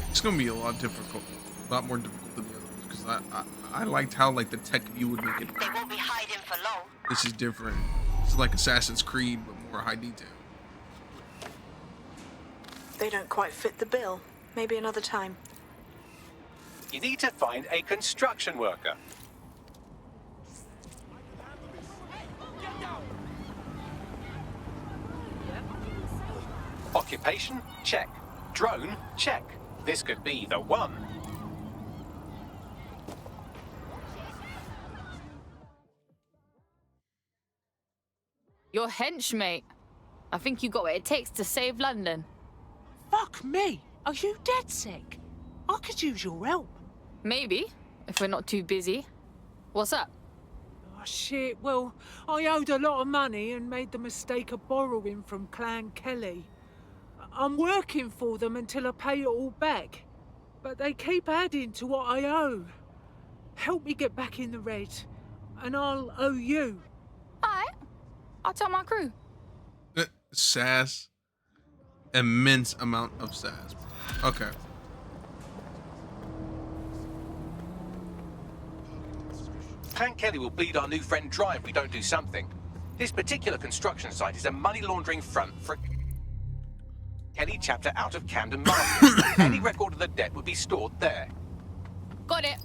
It's gonna be a lot difficult, a lot more difficult than the other ones, because I liked how like the tech view would make it. They won't be hiding for long. This is different. It's like Assassin's Creed, but more high detail. They don't quite fit the bill. Maybe another time. You need to find a construction worker. Occupation? Check. Drone? Check. This could be the one. Your henchmate. I think you got what it takes to save London. Fuck me. Are you dead sick? I could use your help. Maybe, if we're not too busy. What's up? Oh, shit. Well, I owed a lot of money and made the mistake of borrowing from Clan Kelly. I'm working for them until I pay it all back. But they keep adding to what I owe. Help me get back in the red, and I'll owe you. Alright. I'll tell my crew. Sass. Immense amount of sass. Okay. Clan Kelly will bleed our new friend dry if we don't do something. This particular construction site is a money laundering front for Kelly chapter out of Camden Market. Any record of the debt would be stored there. Got it.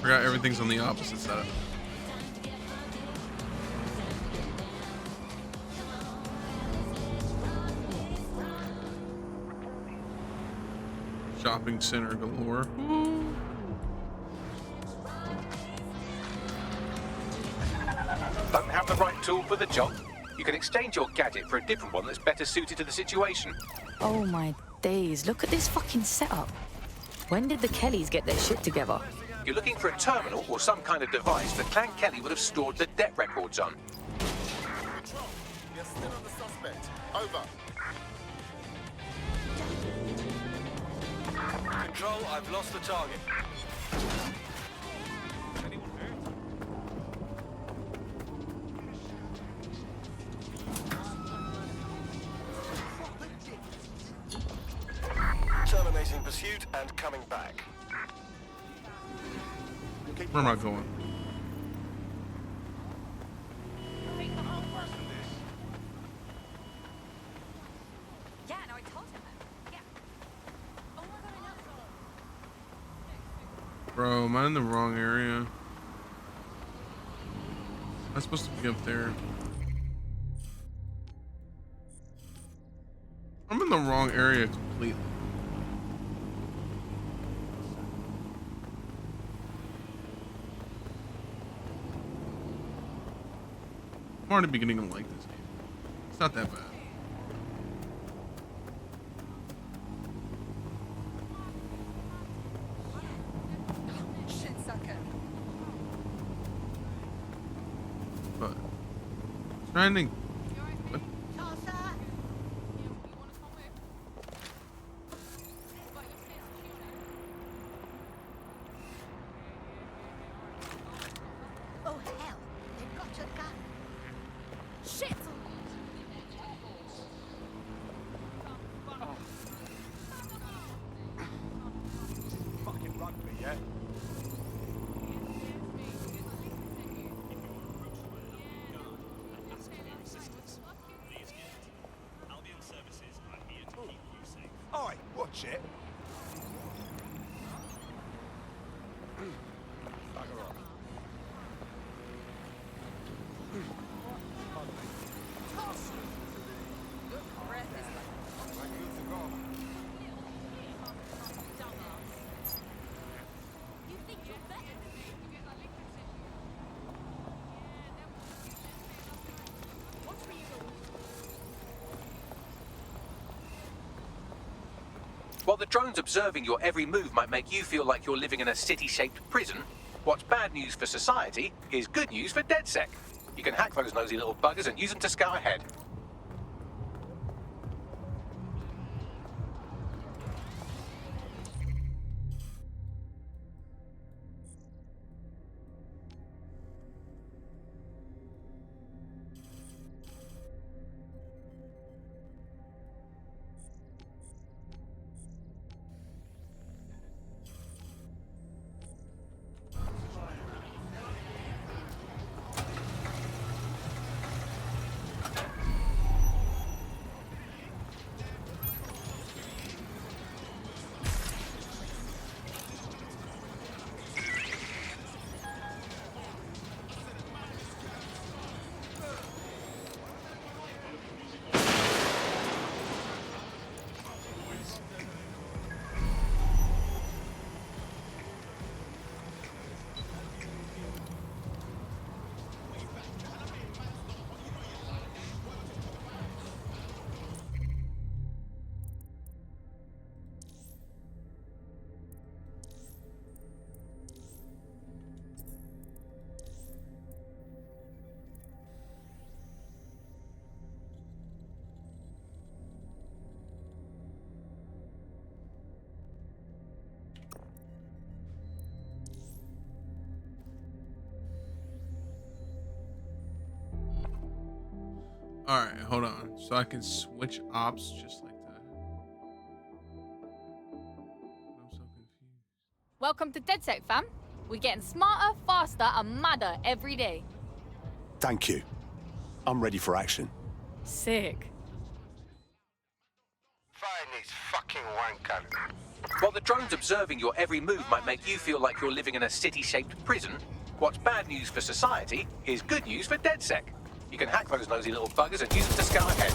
Forgot everything's on the opposite side. Shopping center galore. Don't have the right tool for the job? You can exchange your gadget for a different one that's better suited to the situation. Oh my days, look at this fucking setup. When did the Kellys get their shit together? You're looking for a terminal or some kind of device that Clan Kelly would have stored the debt records on. You're still on the suspect. Over. Control, I've lost the target. Terminating pursuit and coming back. Where am I going? Yeah, no, I told him that. Yeah. Oh my god, I know. Bro, am I in the wrong area? Am I supposed to be up there? I'm in the wrong area completely. I'm already beginning to like this game. It's not that bad. Shit sucker. Trending. Oh hell, they've got your gun. Shit! Fucking rugby, yeah? Oi, watch it. Bugger off. While the drones observing your every move might make you feel like you're living in a city-shaped prison, what's bad news for society is good news for DedSec. You can hack those nosy little buggers and use them to scout ahead. All right, hold on. So I can switch ops just like that. I'm so confused. Welcome to DedSec, fam. We're getting smarter, faster, and madder every day. Thank you. I'm ready for action. Sick. Find these fucking wankers. While the drones observing your every move might make you feel like you're living in a city-shaped prison, what's bad news for society is good news for DedSec. You can hack those nosy little buggers and use them to scout ahead.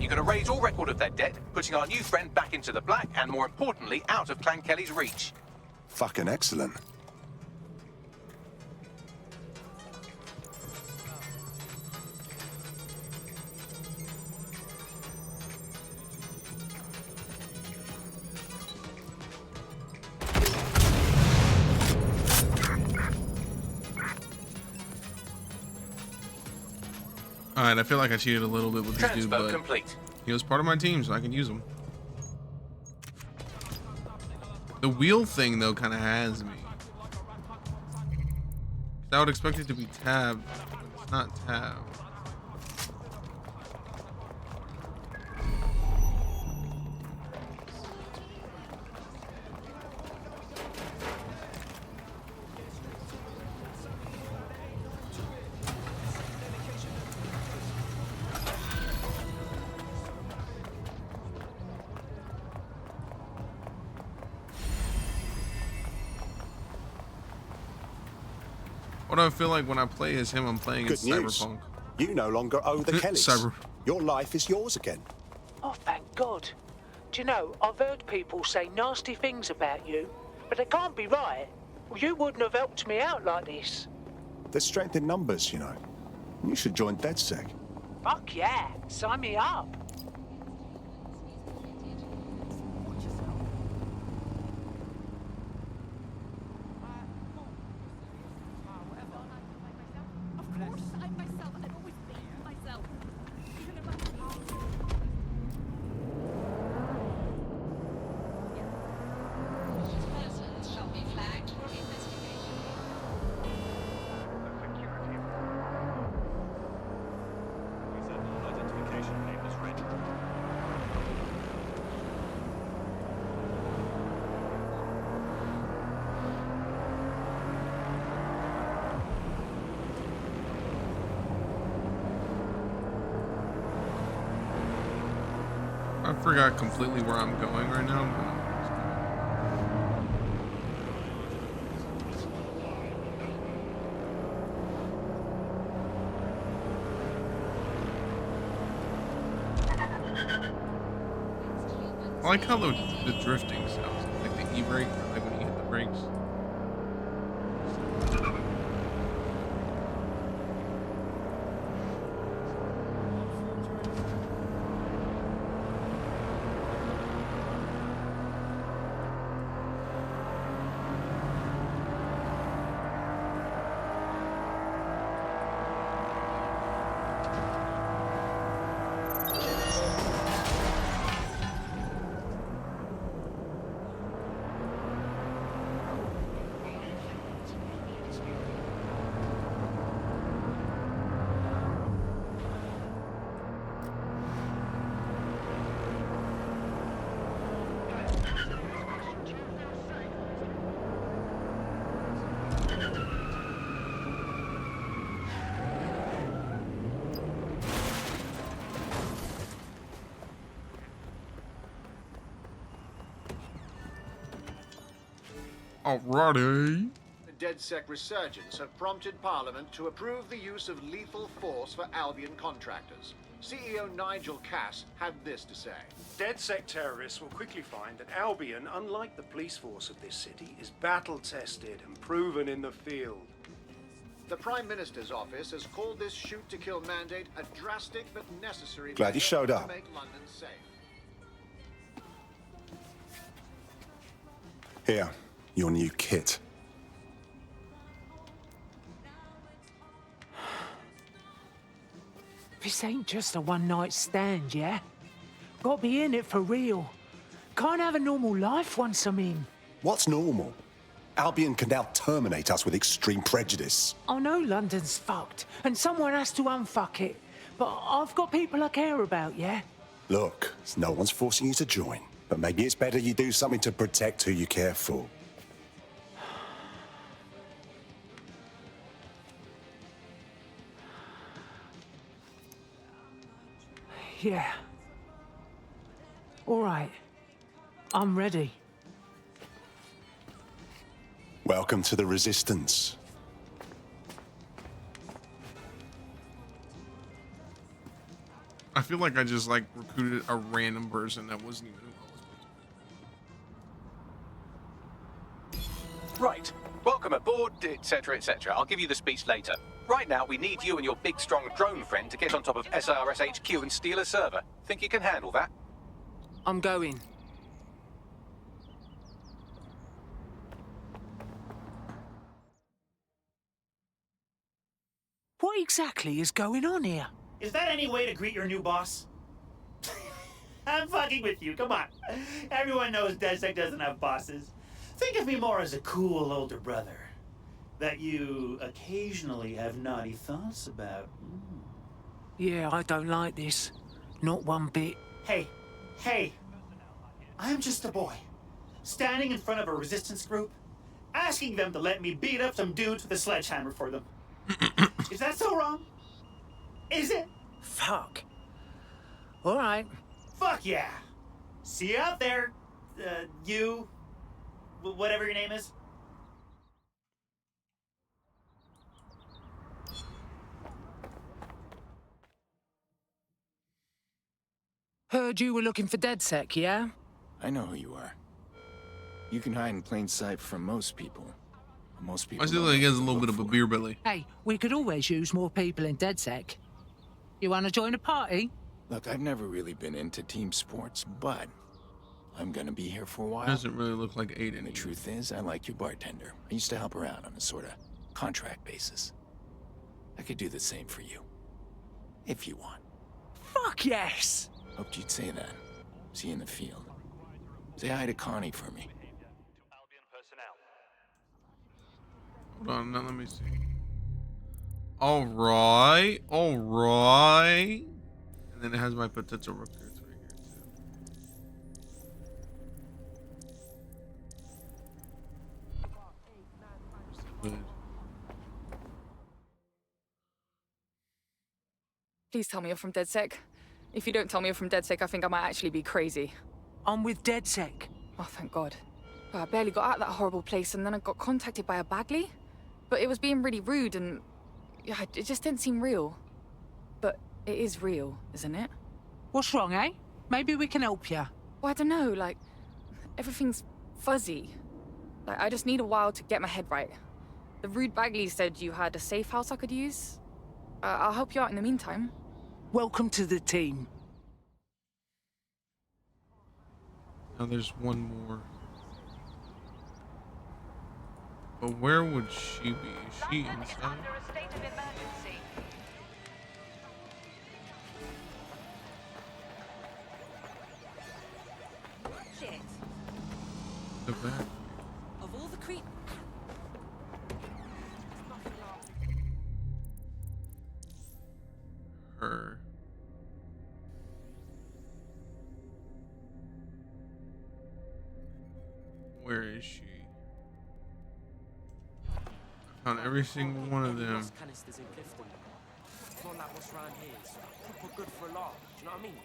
You can erase all record of their debt, putting our new friend back into the black and, more importantly, out of Clan Kelly's reach. Fucking excellent. Alright, I feel like I cheated a little bit with this dude, but complete. he was part of my team, so I can use him. The wheel thing, though, kind of has me. I would expect it to be tabbed, but it's not tabbed. What do I feel like when I play as him? I'm playing as Good news. Cyberpunk. You no longer owe the Kellys. Your life is yours again. Oh, thank God. Do you know, I've heard people say nasty things about you, but they can't be right. You wouldn't have helped me out like this. There's strength in numbers, you know. You should join DedSec. Fuck yeah, sign me up. I forgot completely where I'm going right now. I like how the drifting sounds, like the e-brake, like when you hit the brakes. Alrighty. The DedSec resurgence have prompted Parliament to approve the use of lethal force for Albion contractors. CEO Nigel Cass had this to say. DedSec terrorists will quickly find that Albion, unlike the police force of this city, is battle-tested and proven in the field. The Prime Minister's office has called this shoot-to-kill mandate a drastic but necessary Glad you showed measure up. to make London safe. Here, your new kit. This ain't just a one-night stand, yeah? Gotta be in it for real. Can't have a normal life once I'm in. What's normal? Albion can now terminate us with extreme prejudice. I know London's fucked, and someone has to unfuck it. But I've got people I care about, yeah? Look, no one's forcing you to join, but maybe it's better you do something to protect who you care for. Yeah. All right. I'm ready. Welcome to the Resistance. I feel like I just like recruited a random person that wasn't even who I was. Right. Welcome aboard, etc., etc. I'll give you the speech later. Right now, we need you and your big, strong drone friend to get on top of SRS HQ and steal a server. Think you can handle that? I'm going. What exactly is going on here? Is that any way to greet your new boss? I'm fucking with you, come on. Everyone knows DedSec doesn't have bosses. Think of me more as a cool older brother that you occasionally have naughty thoughts about. Yeah, I don't like this. Not one bit. Hey. I'm just a boy, standing in front of a resistance group, asking them to let me beat up some dudes with a sledgehammer for them. Is that so wrong? Is it? Fuck. All right. Fuck yeah. See you out there, you, whatever your name is. Heard you were looking for DedSec, yeah? I know who you are. You can hide in plain sight from most people. Most people. I feel like he has a little bit of a beer belly. Hey, we could always use more people in DedSec. You want to join a party? Look, I've never really been into team sports, but I'm gonna be here for a while. Doesn't really look like Aiden. And the truth is, I like your bartender. I used to help her out on a sort of contract basis. I could do the same for you, if you want. Fuck yes! Hoped you'd say that. See you in the field. Say hi to Connie for me. Hold on, now let me see. All right. And then it has my potato recruits right here too. Good. Please tell me you're from DedSec. If you don't tell me you're from DedSec, I think I might actually be crazy. I'm with DedSec. Oh, thank God. Well, I barely got out of that horrible place, and then I got contacted by a Bagley. But it was being really rude, and yeah, it just didn't seem real. But it is real, isn't it? What's wrong, eh? Maybe we can help you. Well, I don't know, like, everything's fuzzy. Like, I just need a while to get my head right. The rude Bagley said you had a safe house I could use. I'll help you out in the meantime. Welcome to the team. Now there's one more. But where would she be? Is she inside? Shit. The back. Of all the creep. Her. Where is she? I found every single one of them. Canisters in Clifton. It's not like what's around here. It's proper good for a laugh. Do you know what I mean?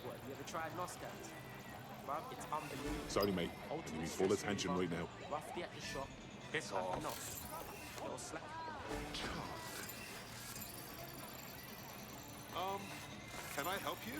What, have you ever tried Nostans? Bruv, it's unbelievable. Sorry, mate. You need full attention right now. Roughly at the shop. Piss Like off. enough. Little slack. Can I help you?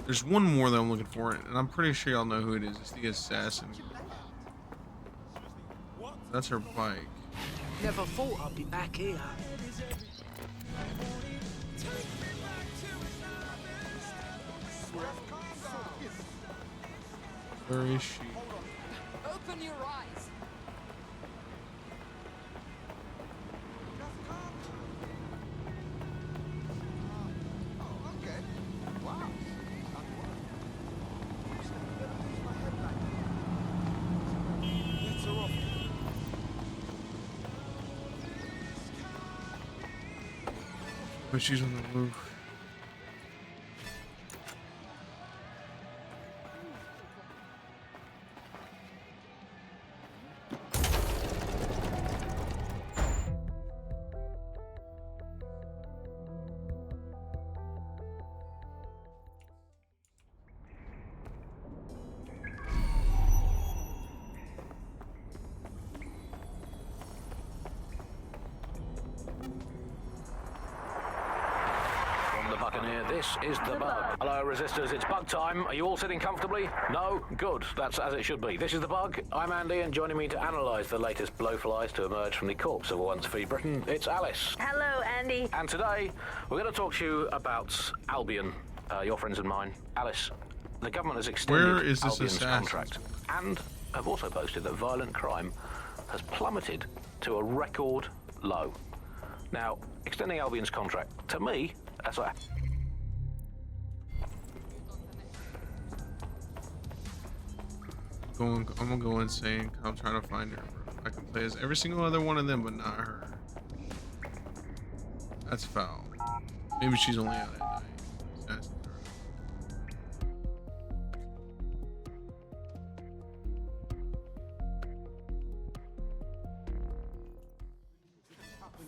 There's one more that I'm looking for, and I'm pretty sure y'all know who it is. It's the assassin. That's her bike. Never thought I'd be back here. Where is she? Open your eyes. But she's on the roof. This is the bug. Hello, resistors. It's bug time. Are you all sitting comfortably? No? Good. That's as it should be. This is the bug. I'm Andy, and joining me to analyse the latest blowflies to emerge from the corpse of a once free Britain, it's Alice. Hello, Andy. And today, we're going to talk to you about Albion, your friends and mine. Alice, the government has extended Where is this Albion's assassin? contract, and have also posted that violent crime has plummeted to a record low. Now, extending Albion's contract, to me, that's like... I'm gonna go insane. I'm trying to find her, bro. I can play as every single other one of them, but not her. That's foul. Maybe she's only out at night. That's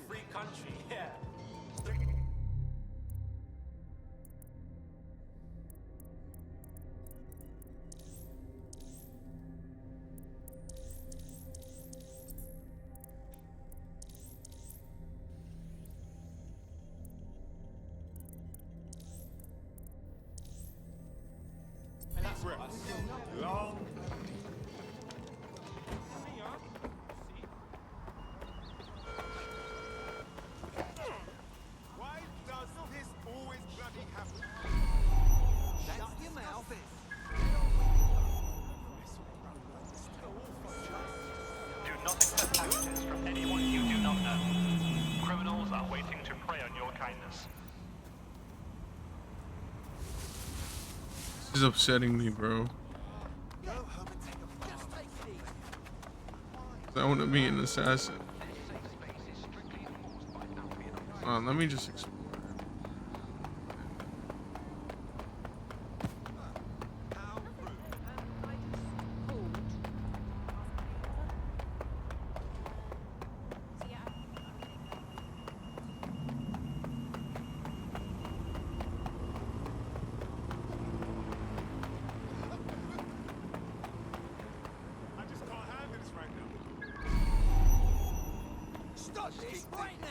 Free country, yeah. Long. Why does this always bloody happen? Shut your mouth. Do not accept packages from anyone you do not know. Criminals are waiting to prey on your kindness. This is upsetting me, bro. I want to be an assassin. Let me just explore. I just can't handle this right now. Stop this right now.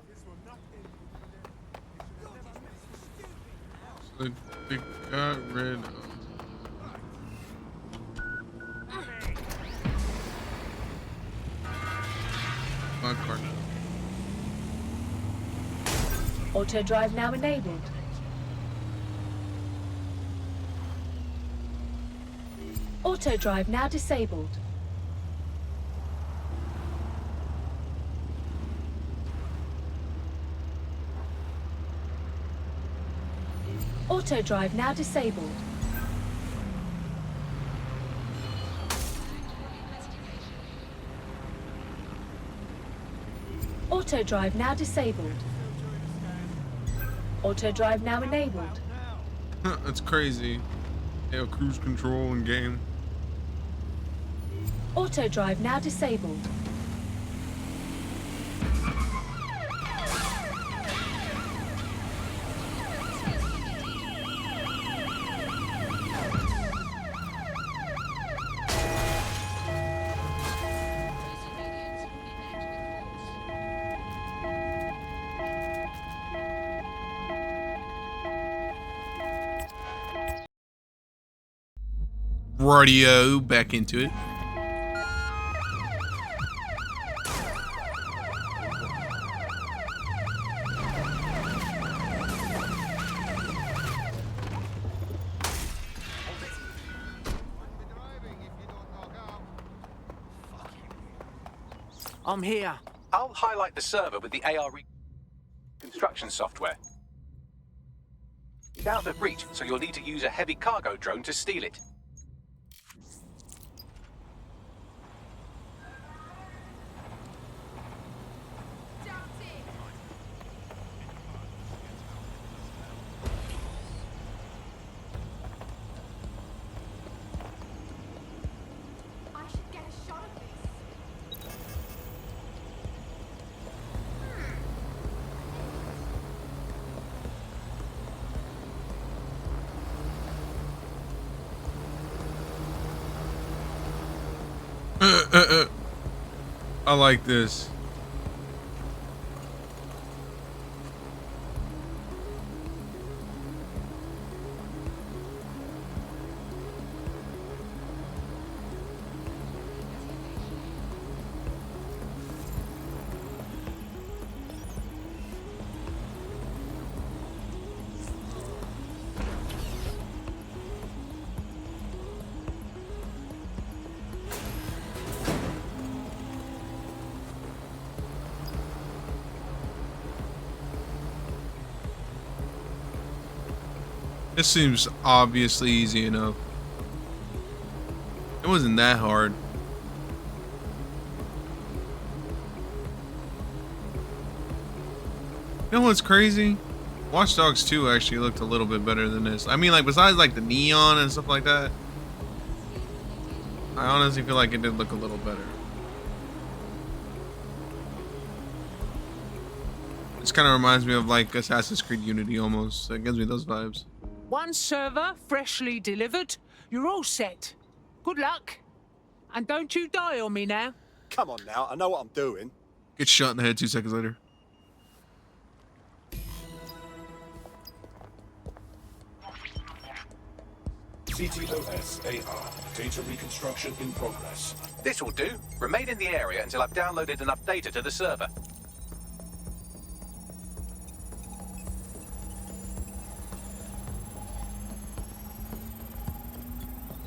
This will not end. So they got rid of. My card. Auto drive now enabled. Auto drive now disabled. Auto drive now disabled. Auto drive now disabled. Auto drive now enabled. That's crazy. They have cruise control in game. Auto drive now disabled. Radio, back into it. I'm here. I'll highlight the server with the AR construction software. It's out of reach, so you'll need to use a heavy cargo drone to steal it. I should get a shot of this. I like this. This seems obviously easy enough. It wasn't that hard. You know what's crazy? Watchdogs 2 actually looked a little bit better than this. I mean, like, besides like the neon and stuff like that, I honestly feel like it did look a little better. This kind of reminds me of like Assassin's Creed Unity almost. It gives me those vibes. One server freshly delivered. You're all set. Good luck. And don't you die on me now. Come on now, I know what I'm doing. Get shot in the head 2 seconds later. CTOS AR. Data reconstruction in progress. This will do. Remain in the area until I've downloaded enough data to the server.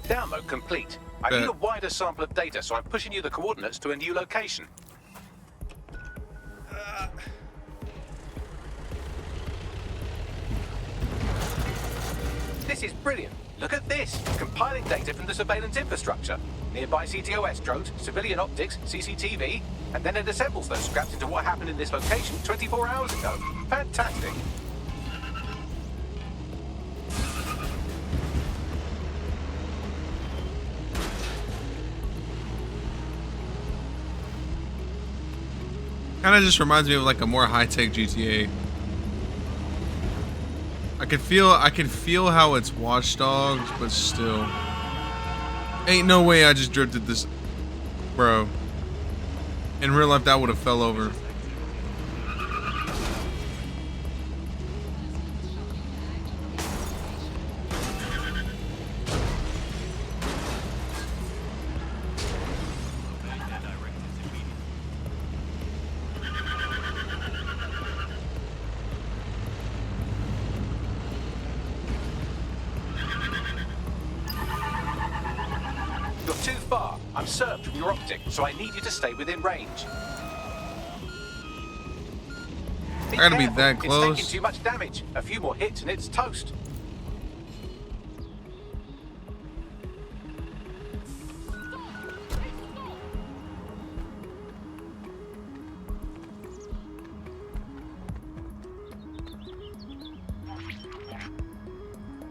Download complete. I need a wider sample of data, so I'm pushing you the coordinates to a new location. This is brilliant. Look at this. Compiling data from the surveillance infrastructure. Nearby CTOS drones, civilian optics, CCTV, and then it assembles those scraps into what happened in this location 24 hours ago. Fantastic. Kind of just reminds me of like a more high-tech GTA. I can feel how it's Watchdogs, but still. Ain't no way I just drifted this, bro. In real life, that would have fell over. Too far. I'm served from your optic, so I need you to stay within range. I gotta be that close. It's taking too much damage. A few more hits and it's toast.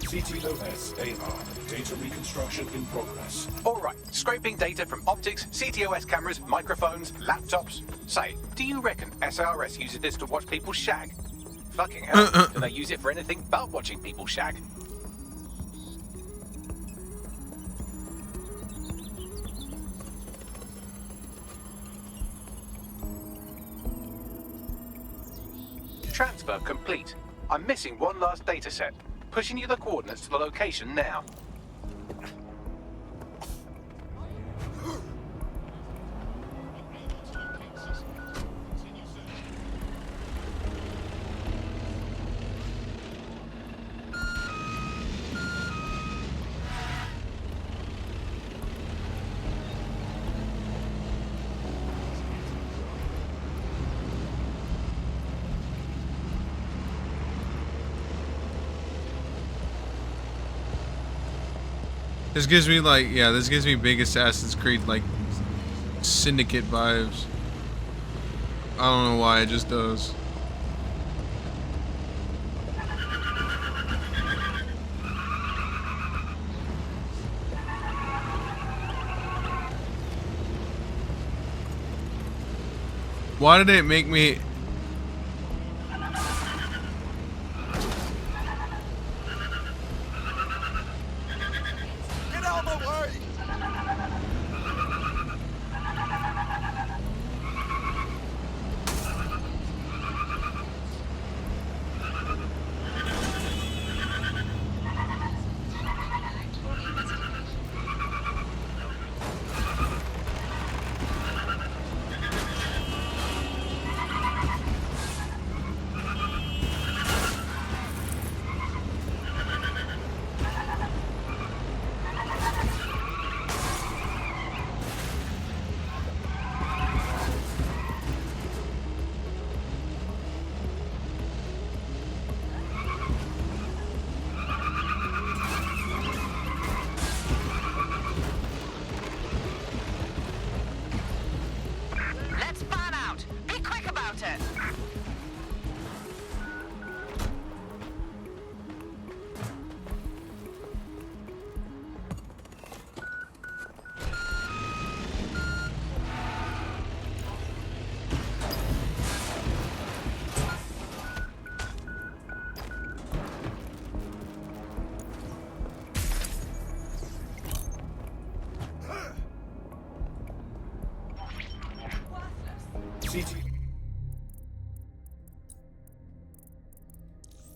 CTOS AR. Data reconstruction in progress. Alright, scraping data from optics, CTOS cameras, microphones, laptops. Say, do you reckon SRS uses this to watch people shag? Fucking hell, do they use it for anything but watching people shag? Transfer complete. I'm missing one last data set. Pushing you the coordinates to the location now. This gives me like, yeah, this gives me big Assassin's Creed like Syndicate vibes. I don't know why, it just does. Why did it make me...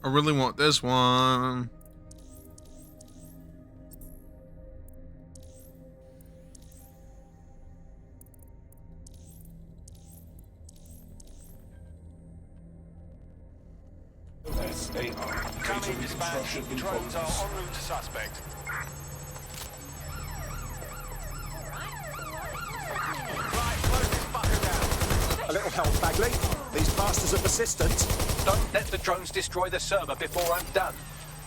I really want this one. SAR. Data reconstruction in Drones are progress. en route to suspect. A little help, Bagley. These bastards are persistent. Don't let the drones destroy the server before I'm done.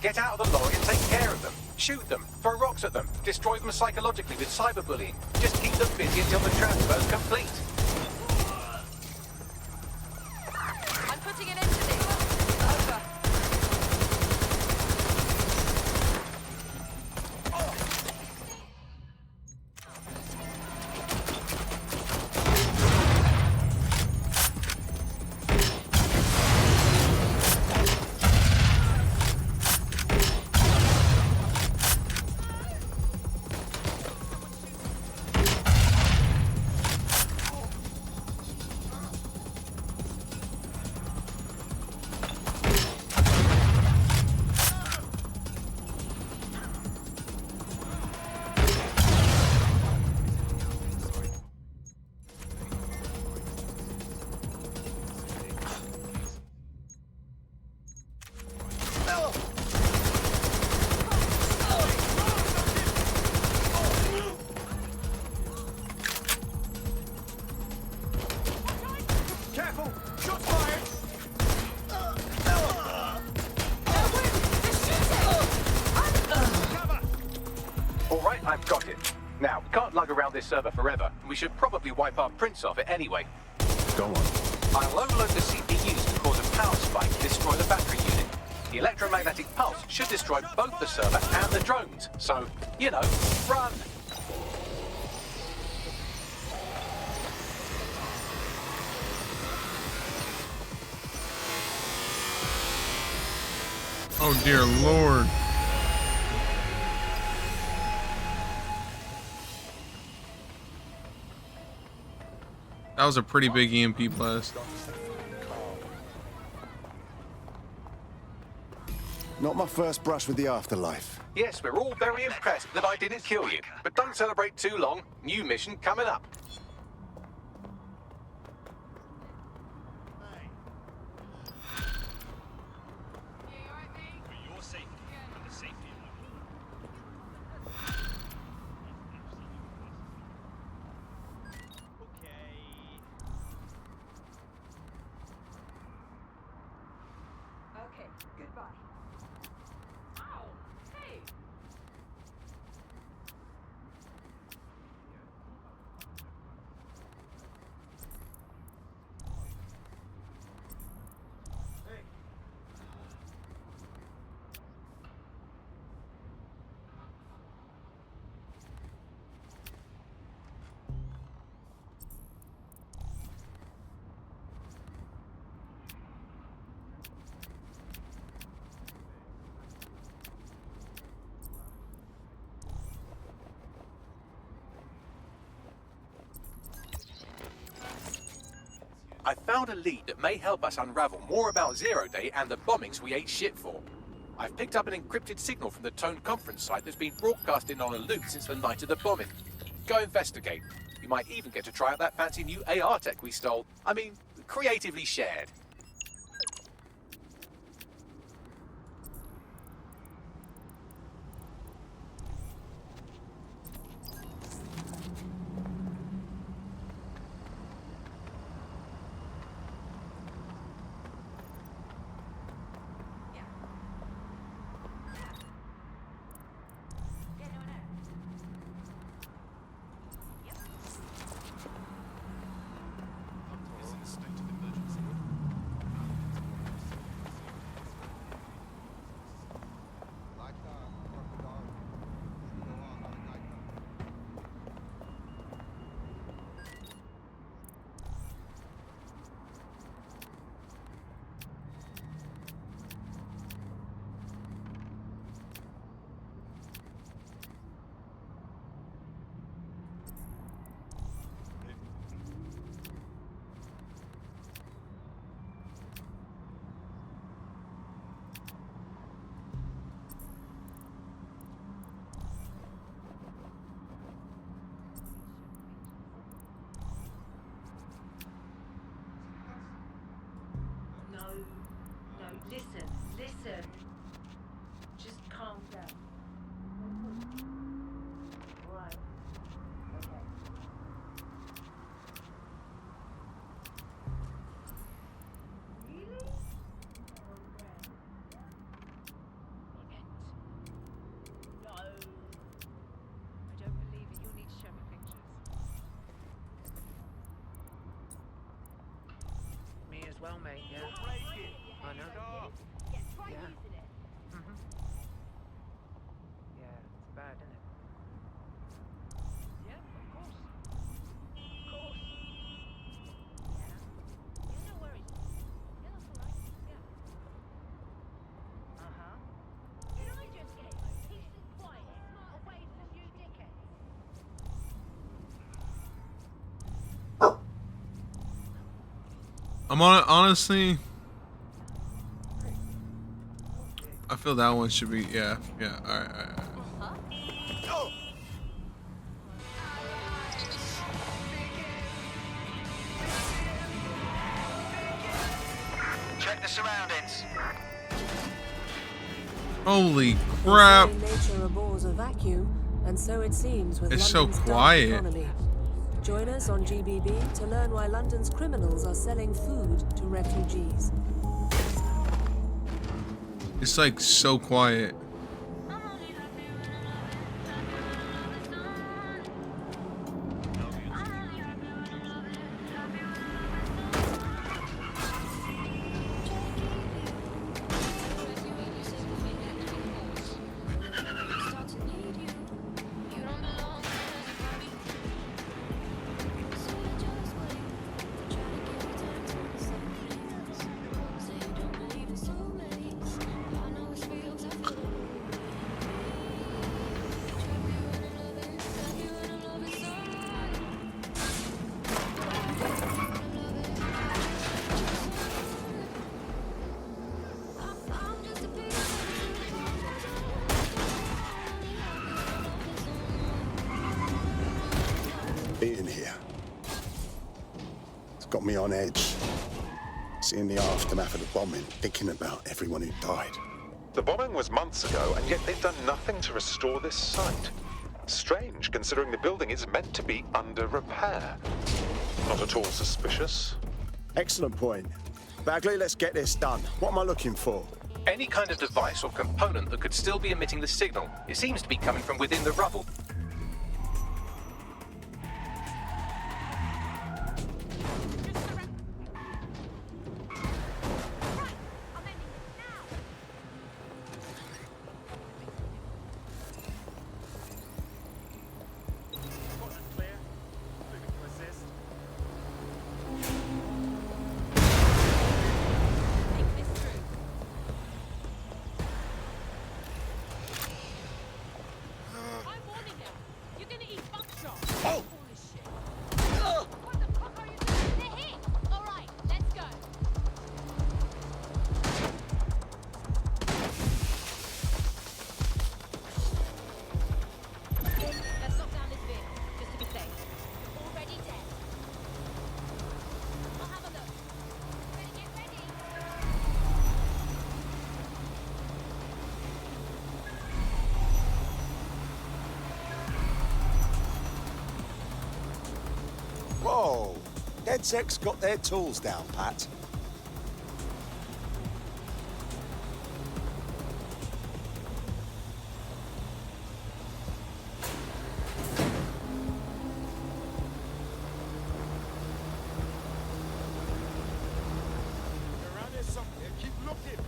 Get out of the lorry and take care of them. Shoot them, throw rocks at them, destroy them psychologically with cyberbullying. Just keep them busy until the transfer's complete. I'm putting an end to this. Over. Careful! Shots fired! All right, I've got it. Now, we can't lug around this server forever. We should probably wipe our prints off it anyway. Go on. I'll overload the CPUs to cause a power spike to destroy the battery unit. The electromagnetic pulse should destroy both the server and the drones. So, you know, run! Oh dear Lord. That was a pretty big EMP blast. Not my first brush with the afterlife. Yes, we're all very impressed that I didn't kill you. But don't celebrate too long. New mission coming up. For your safety and the safety of Okay, goodbye. Ow! Hey! I found a lead that may help us unravel more about Zero Day and the bombings we ate shit for. I've picked up an encrypted signal from the Tone conference site that's been broadcasting on a loop since the night of the bombing. Go investigate. You might even get to try out that fancy new AR tech we stole. I mean, creatively shared. Listen. Just calm down. Right. Okay. Really? No. I don't believe it. You'll need to show me pictures. Me as well, mate, yeah. I know. Yeah, try Yeah. using it. Mm-hmm. Yeah, it's bad, isn't it? Yeah, of course. Of course. Yeah. Yeah, no worries. Yeah, that's all right. Yeah. Uh-huh. Can I just get peace and quiet away from you dickheads? I'm on honestly. I feel that one should be yeah. All right. Check the surroundings. Holy crap! Nature abhors a vacuum, and so it seems with It's so London's dark quiet. economy. Join us on GBB to learn why London's criminals are selling food to refugees. It's like so quiet. Being here. It's got me on edge. Seeing the aftermath of the bombing, thinking about everyone who died. The bombing was months ago, and yet they've done nothing to restore this site. Strange, considering the building is meant to be under repair. Not at all suspicious. Excellent point. Bagley, let's get this done. What am I looking for? Any kind of device or component that could still be emitting the signal. It seems to be coming from within the rubble. Whoa! DedSec's got their tools down, Pat. Around here somewhere. Keep looking.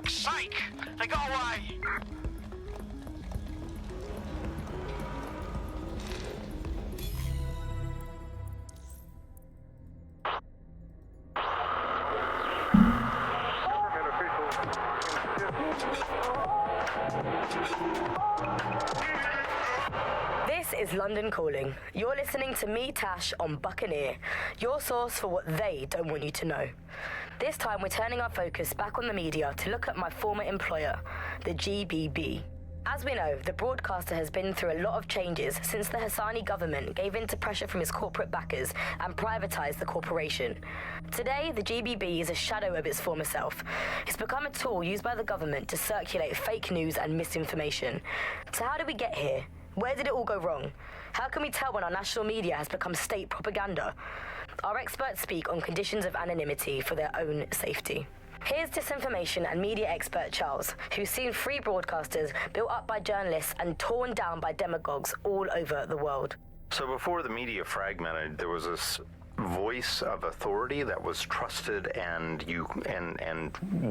fuck's sake! They got away! This is London Calling. You're listening to me, Tash, on Buccaneer, your source for what they don't want you to know. This time we're turning our focus back on the media to look at my former employer, the GBB. As we know, the broadcaster has been through a lot of changes since the Hassani government gave in to pressure from his corporate backers and privatized the corporation. Today, the GBB is a shadow of its former self. It's become a tool used by the government to circulate fake news and misinformation. So how did we get here? Where did it all go wrong? How can we tell when our national media has become state propaganda? Our experts speak on conditions of anonymity for their own safety. Here's disinformation and media expert Charles, who's seen free broadcasters built up by journalists and torn down by demagogues all over the world. So before the media fragmented, there was this voice of authority that was trusted and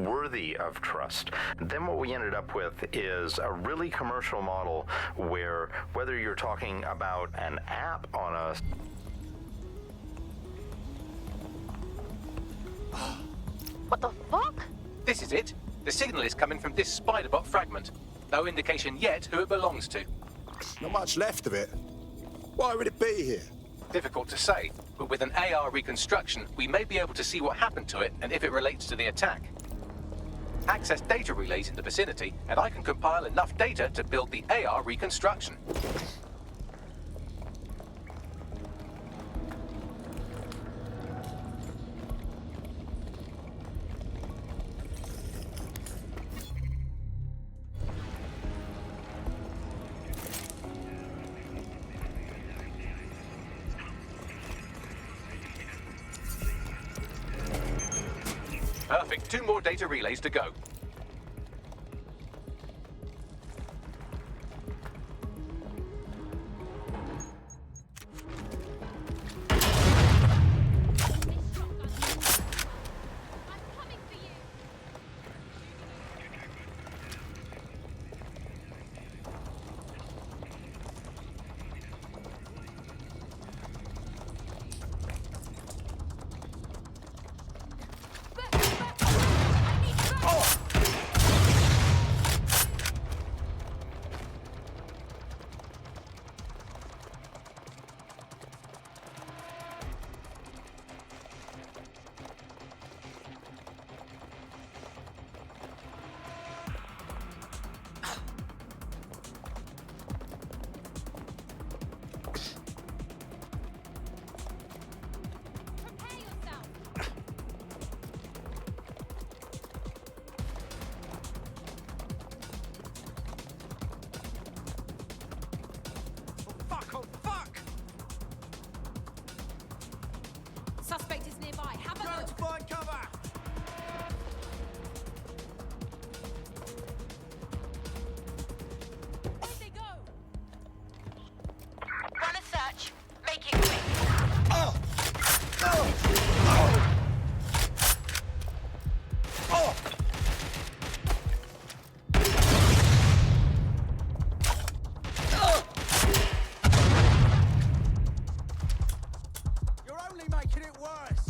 worthy of trust. Then what we ended up with is a really commercial model where whether you're talking about an app on a What the fuck? This is it. The signal is coming from this spider-bot fragment. No indication yet who it belongs to. Not much left of it. Why would it be here? Difficult to say, but with an AR reconstruction, we may be able to see what happened to it and if it relates to the attack. Access data relays in the vicinity, and I can compile enough data to build the AR reconstruction. Perfect. 2 more data relays to go. Suspect is nearby. Have a look. Find cover. Where'd they go? Run a search. Make it quick. Oh! Oh! Oh! Oh! You're only making it worse.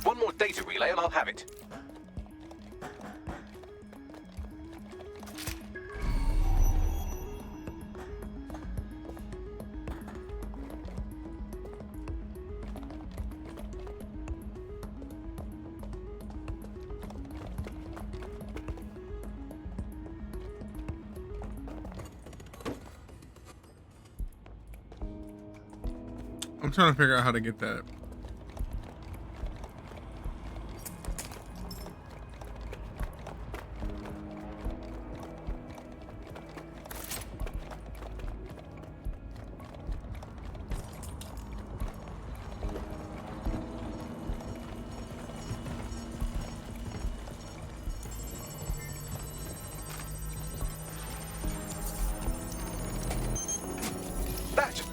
One more data relay and I'll have it. I'm trying to figure out how to get that.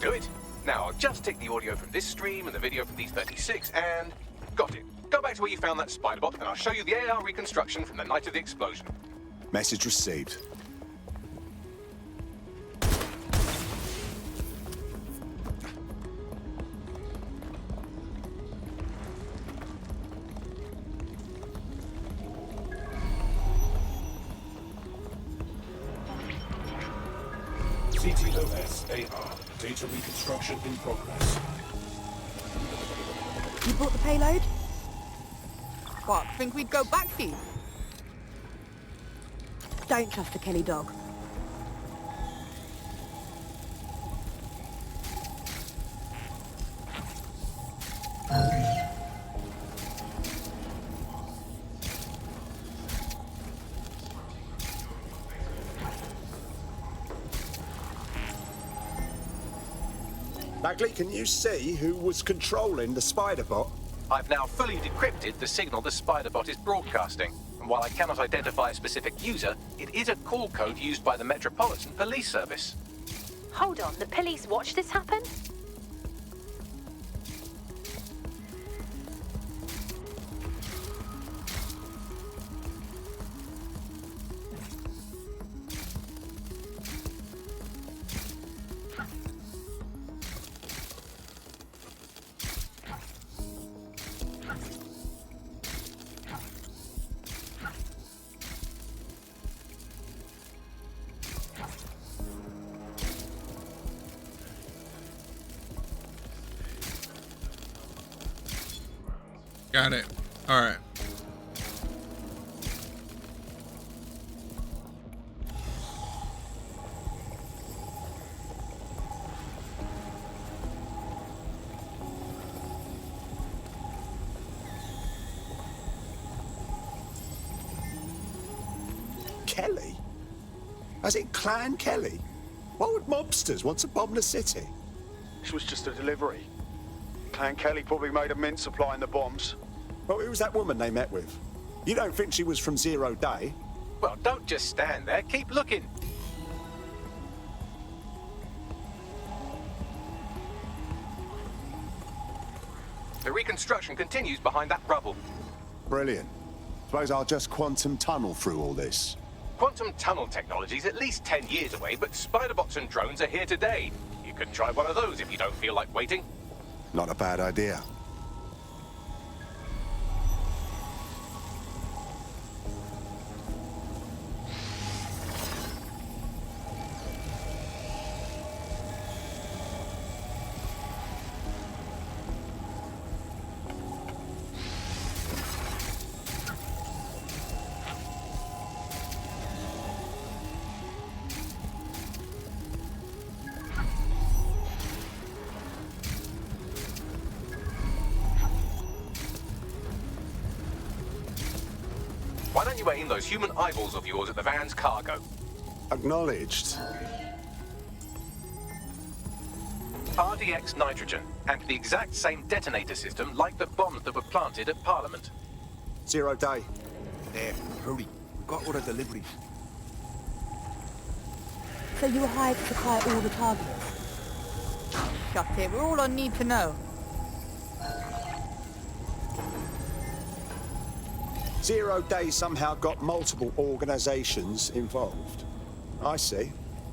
do it. Now, I'll just take the audio from this stream and the video from these 36 and... got it. Go back to where you found that spider bot and I'll show you the AR reconstruction from the night of the explosion. Message received. CTOS AR. Data reconstruction in progress. You brought the payload? What, think we'd go back for you? Don't trust the Kelly dog. Bagley, can you see who was controlling the spider bot? I've now fully decrypted the signal the spider bot is broadcasting. And while I cannot identify a specific user, it is a call code used by the Metropolitan Police Service. Hold on, the police watched this happen? Got it. All right. Kelly? As in Clan Kelly? Why would mobsters want to bomb the city? This was just a delivery. Clan Kelly probably made a mint supplying the bombs. Well, who was that woman they met with? You don't think she was from Zero Day? Well, don't just stand there. Keep looking. The reconstruction continues behind that rubble. Brilliant. Suppose I'll just quantum tunnel through all this. Quantum tunnel technology is at least 10 years away, but spider-bots and drones are here today. You could try one of those if you don't feel like waiting. Not a bad idea. Why don't you aim those human eyeballs of yours at the van's cargo? Acknowledged. RDX nitrogen, and the exact same detonator system like the bombs that were planted at Parliament. Zero Day. There, hurry. We've got all the deliveries. So you were hired to supply all the targets? Shut it, we're all on need to know. Zero Day somehow got multiple organizations involved. I see.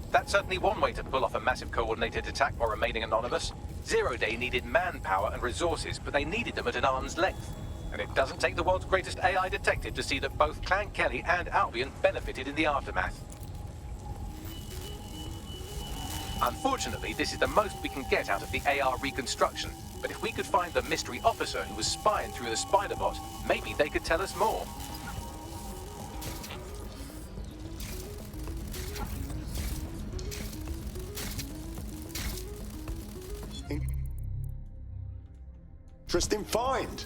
That's certainly one way to pull off a massive coordinated attack while remaining anonymous. Zero Day needed manpower and resources, but they needed them at an arm's length. And it doesn't take the world's greatest AI detective to see that both Clan Kelly and Albion benefited in the aftermath. Unfortunately, this is the most we can get out of the AR reconstruction. But if we could find the mystery officer who was spying through the spider bot, maybe they could tell us more. Interesting find.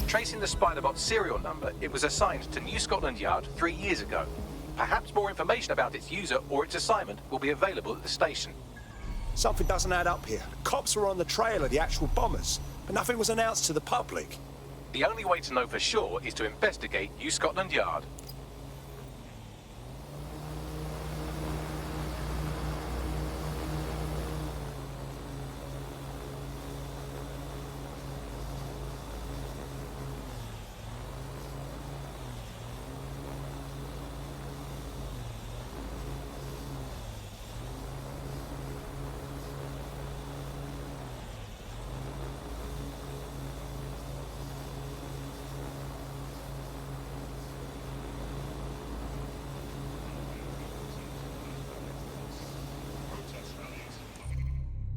Tracing the Spiderbot serial number, it was assigned to New Scotland Yard 3 years ago. Perhaps more information about its user or its assignment will be available at the station. Something doesn't add up here. Cops were on the trail of the actual bombers, but nothing was announced to the public. The only way to know for sure is to investigate New Scotland Yard.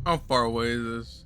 How far away is this?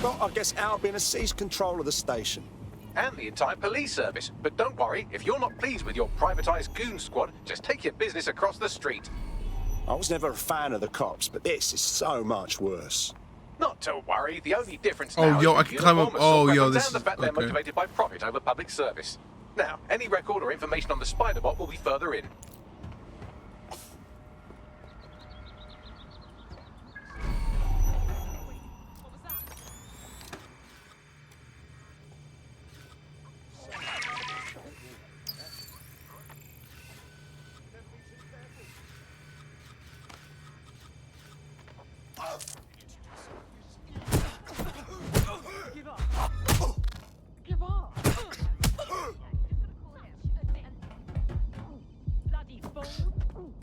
Well, I guess Albion has seized control of the station. And the entire police service. But don't worry, if you're not pleased with your privatized goon squad, just take your business across the street. I was never a fan of the cops, but this is so much worse. Not to worry, the only difference Oh, now yo, is I can climb up. Oh, yo, this and the fact they're motivated by profit over public service. Now, any record or information on the Spiderbot will be further in. Give up! Bloody fool!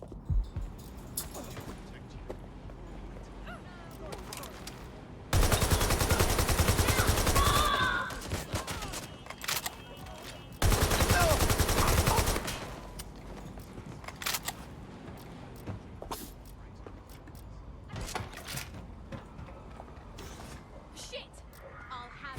Shit! I'll have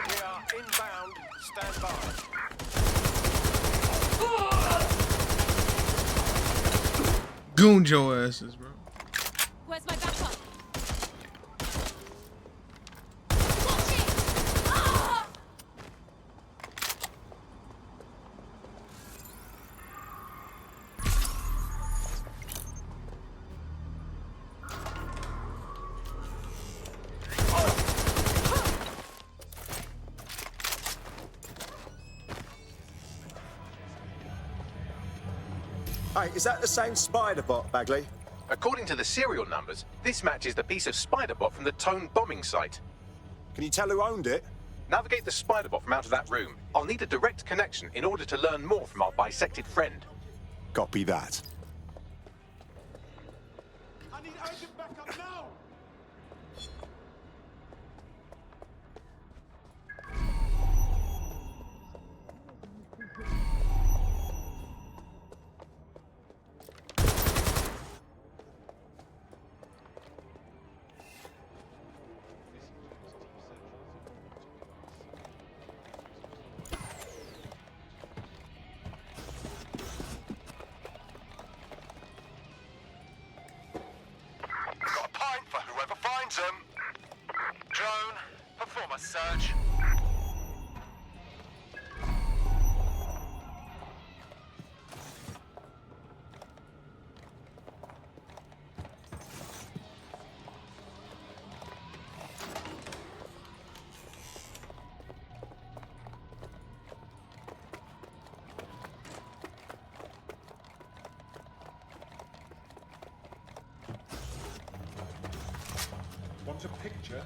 We are inbound. Stand by. Goon your asses, bro. Where's my backup? Hey, is that the same spider bot, Bagley? According to the serial numbers, this matches the piece of spider bot from the Tone bombing site. Can you tell who owned it? Navigate the spider bot from out of that room. I'll need a direct connection in order to learn more from our bisected friend. Copy that. I need urgent backup now! Got a pint for whoever finds them. Drone, perform a search. Want a picture?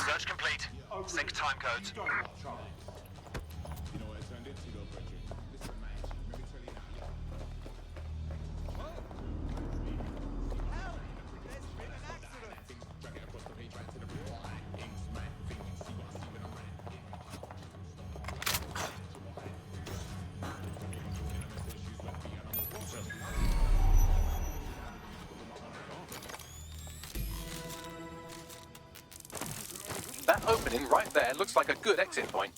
Search complete. Sync time codes. You know what it turned into, though, Bridget? Listen, man. Let me tell you now. That opening right there looks like a good exit point.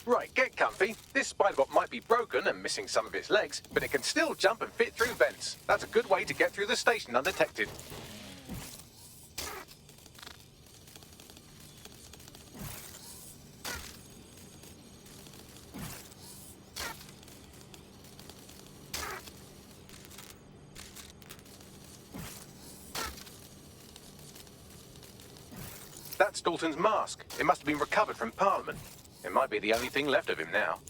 Right, get comfy. This spiderbot might be broken and missing some of its legs, but it can still jump and fit through vents. That's a good way to get through the station undetected. That's Dalton's mask. It must have been recovered from Parliament. It might be the only thing left of him now.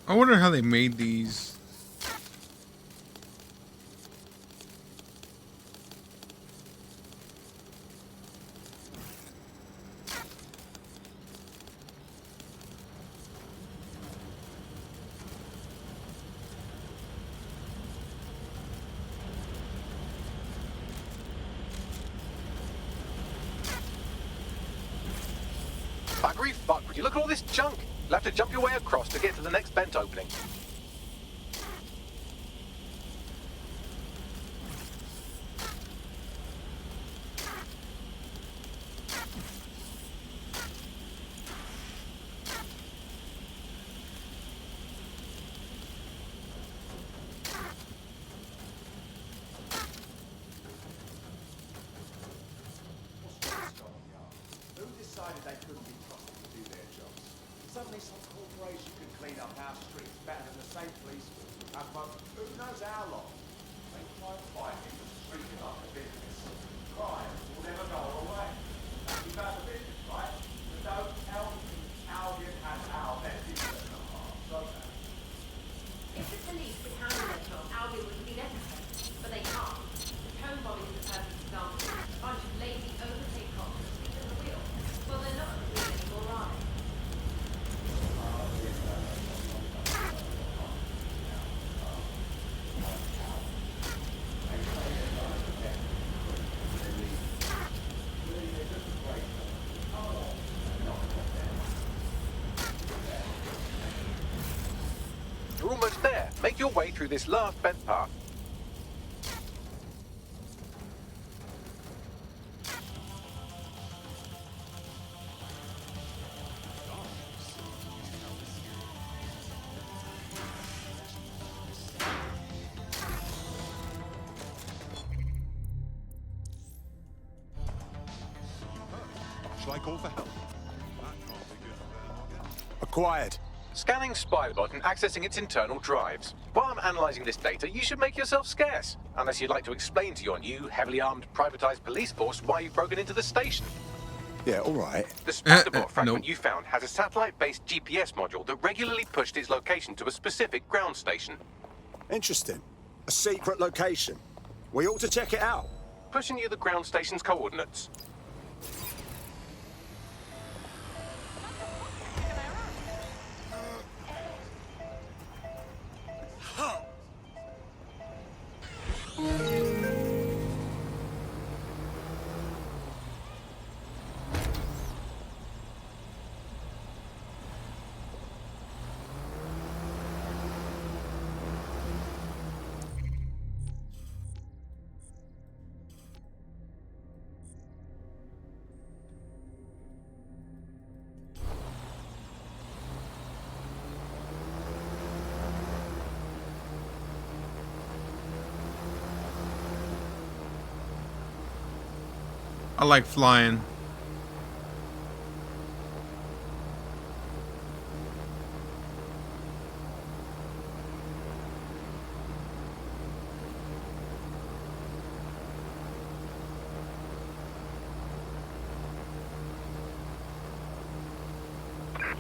I wonder how they made these. Buggery fuck, would you look at all this junk? You'll have to jump your way across to get to the next vent opening. Who decided they couldn't be trusted to do their jobs? Suddenly some corporation could clean up our streets better than the same police would. But who knows how long? They try to fight it for streaking up the business. Crime will never go away. That's about the business, right? But don't tell me Albion has our best interest at heart, don't they? If the police would handle their job, Albion would have been everything. But they can't. The cone bombing is a perfect example. A bunch of lazy, overpaid cops asleep at the wheel. Well, they're not at the wheel anymore, are they? make your way through this last bent path. Shall I call for help? Acquired. Scanning Spybot and accessing its internal drives. While I'm analysing this data, you should make yourself scarce. Unless you'd like to explain to your new, heavily armed, privatised police force why you've broken into the station. Yeah, all right. The Spybot fragment you found has a satellite-based GPS module that regularly pushed its location to a specific ground station. Interesting. A secret location. We ought to check it out. Pushing you the ground station's coordinates. I like flying.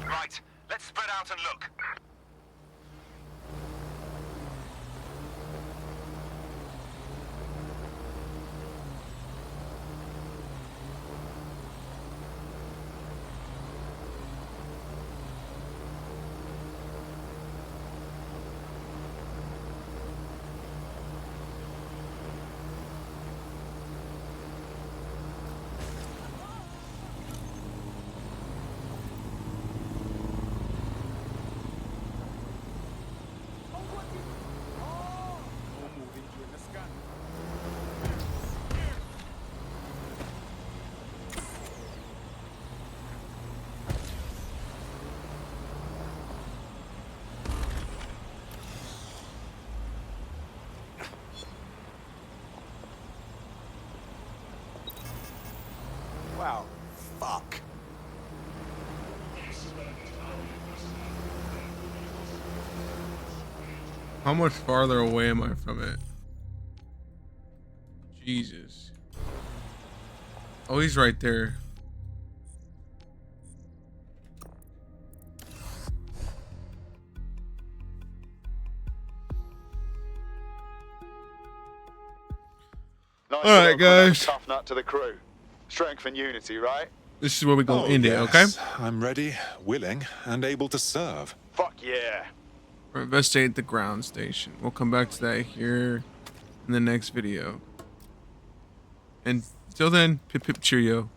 Right, let's spread out and look. Wow. Fuck. How much farther away am I from it? Jesus. Oh, he's right there. Nice All right, guys. Tough nut to the crew. Strength and unity, right? This is where we're gonna end it, okay? I'm ready, willing, and able to serve. Fuck yeah. Or investigate the ground station. We'll come back to that here in the next video. And till then, pip pip cheerio.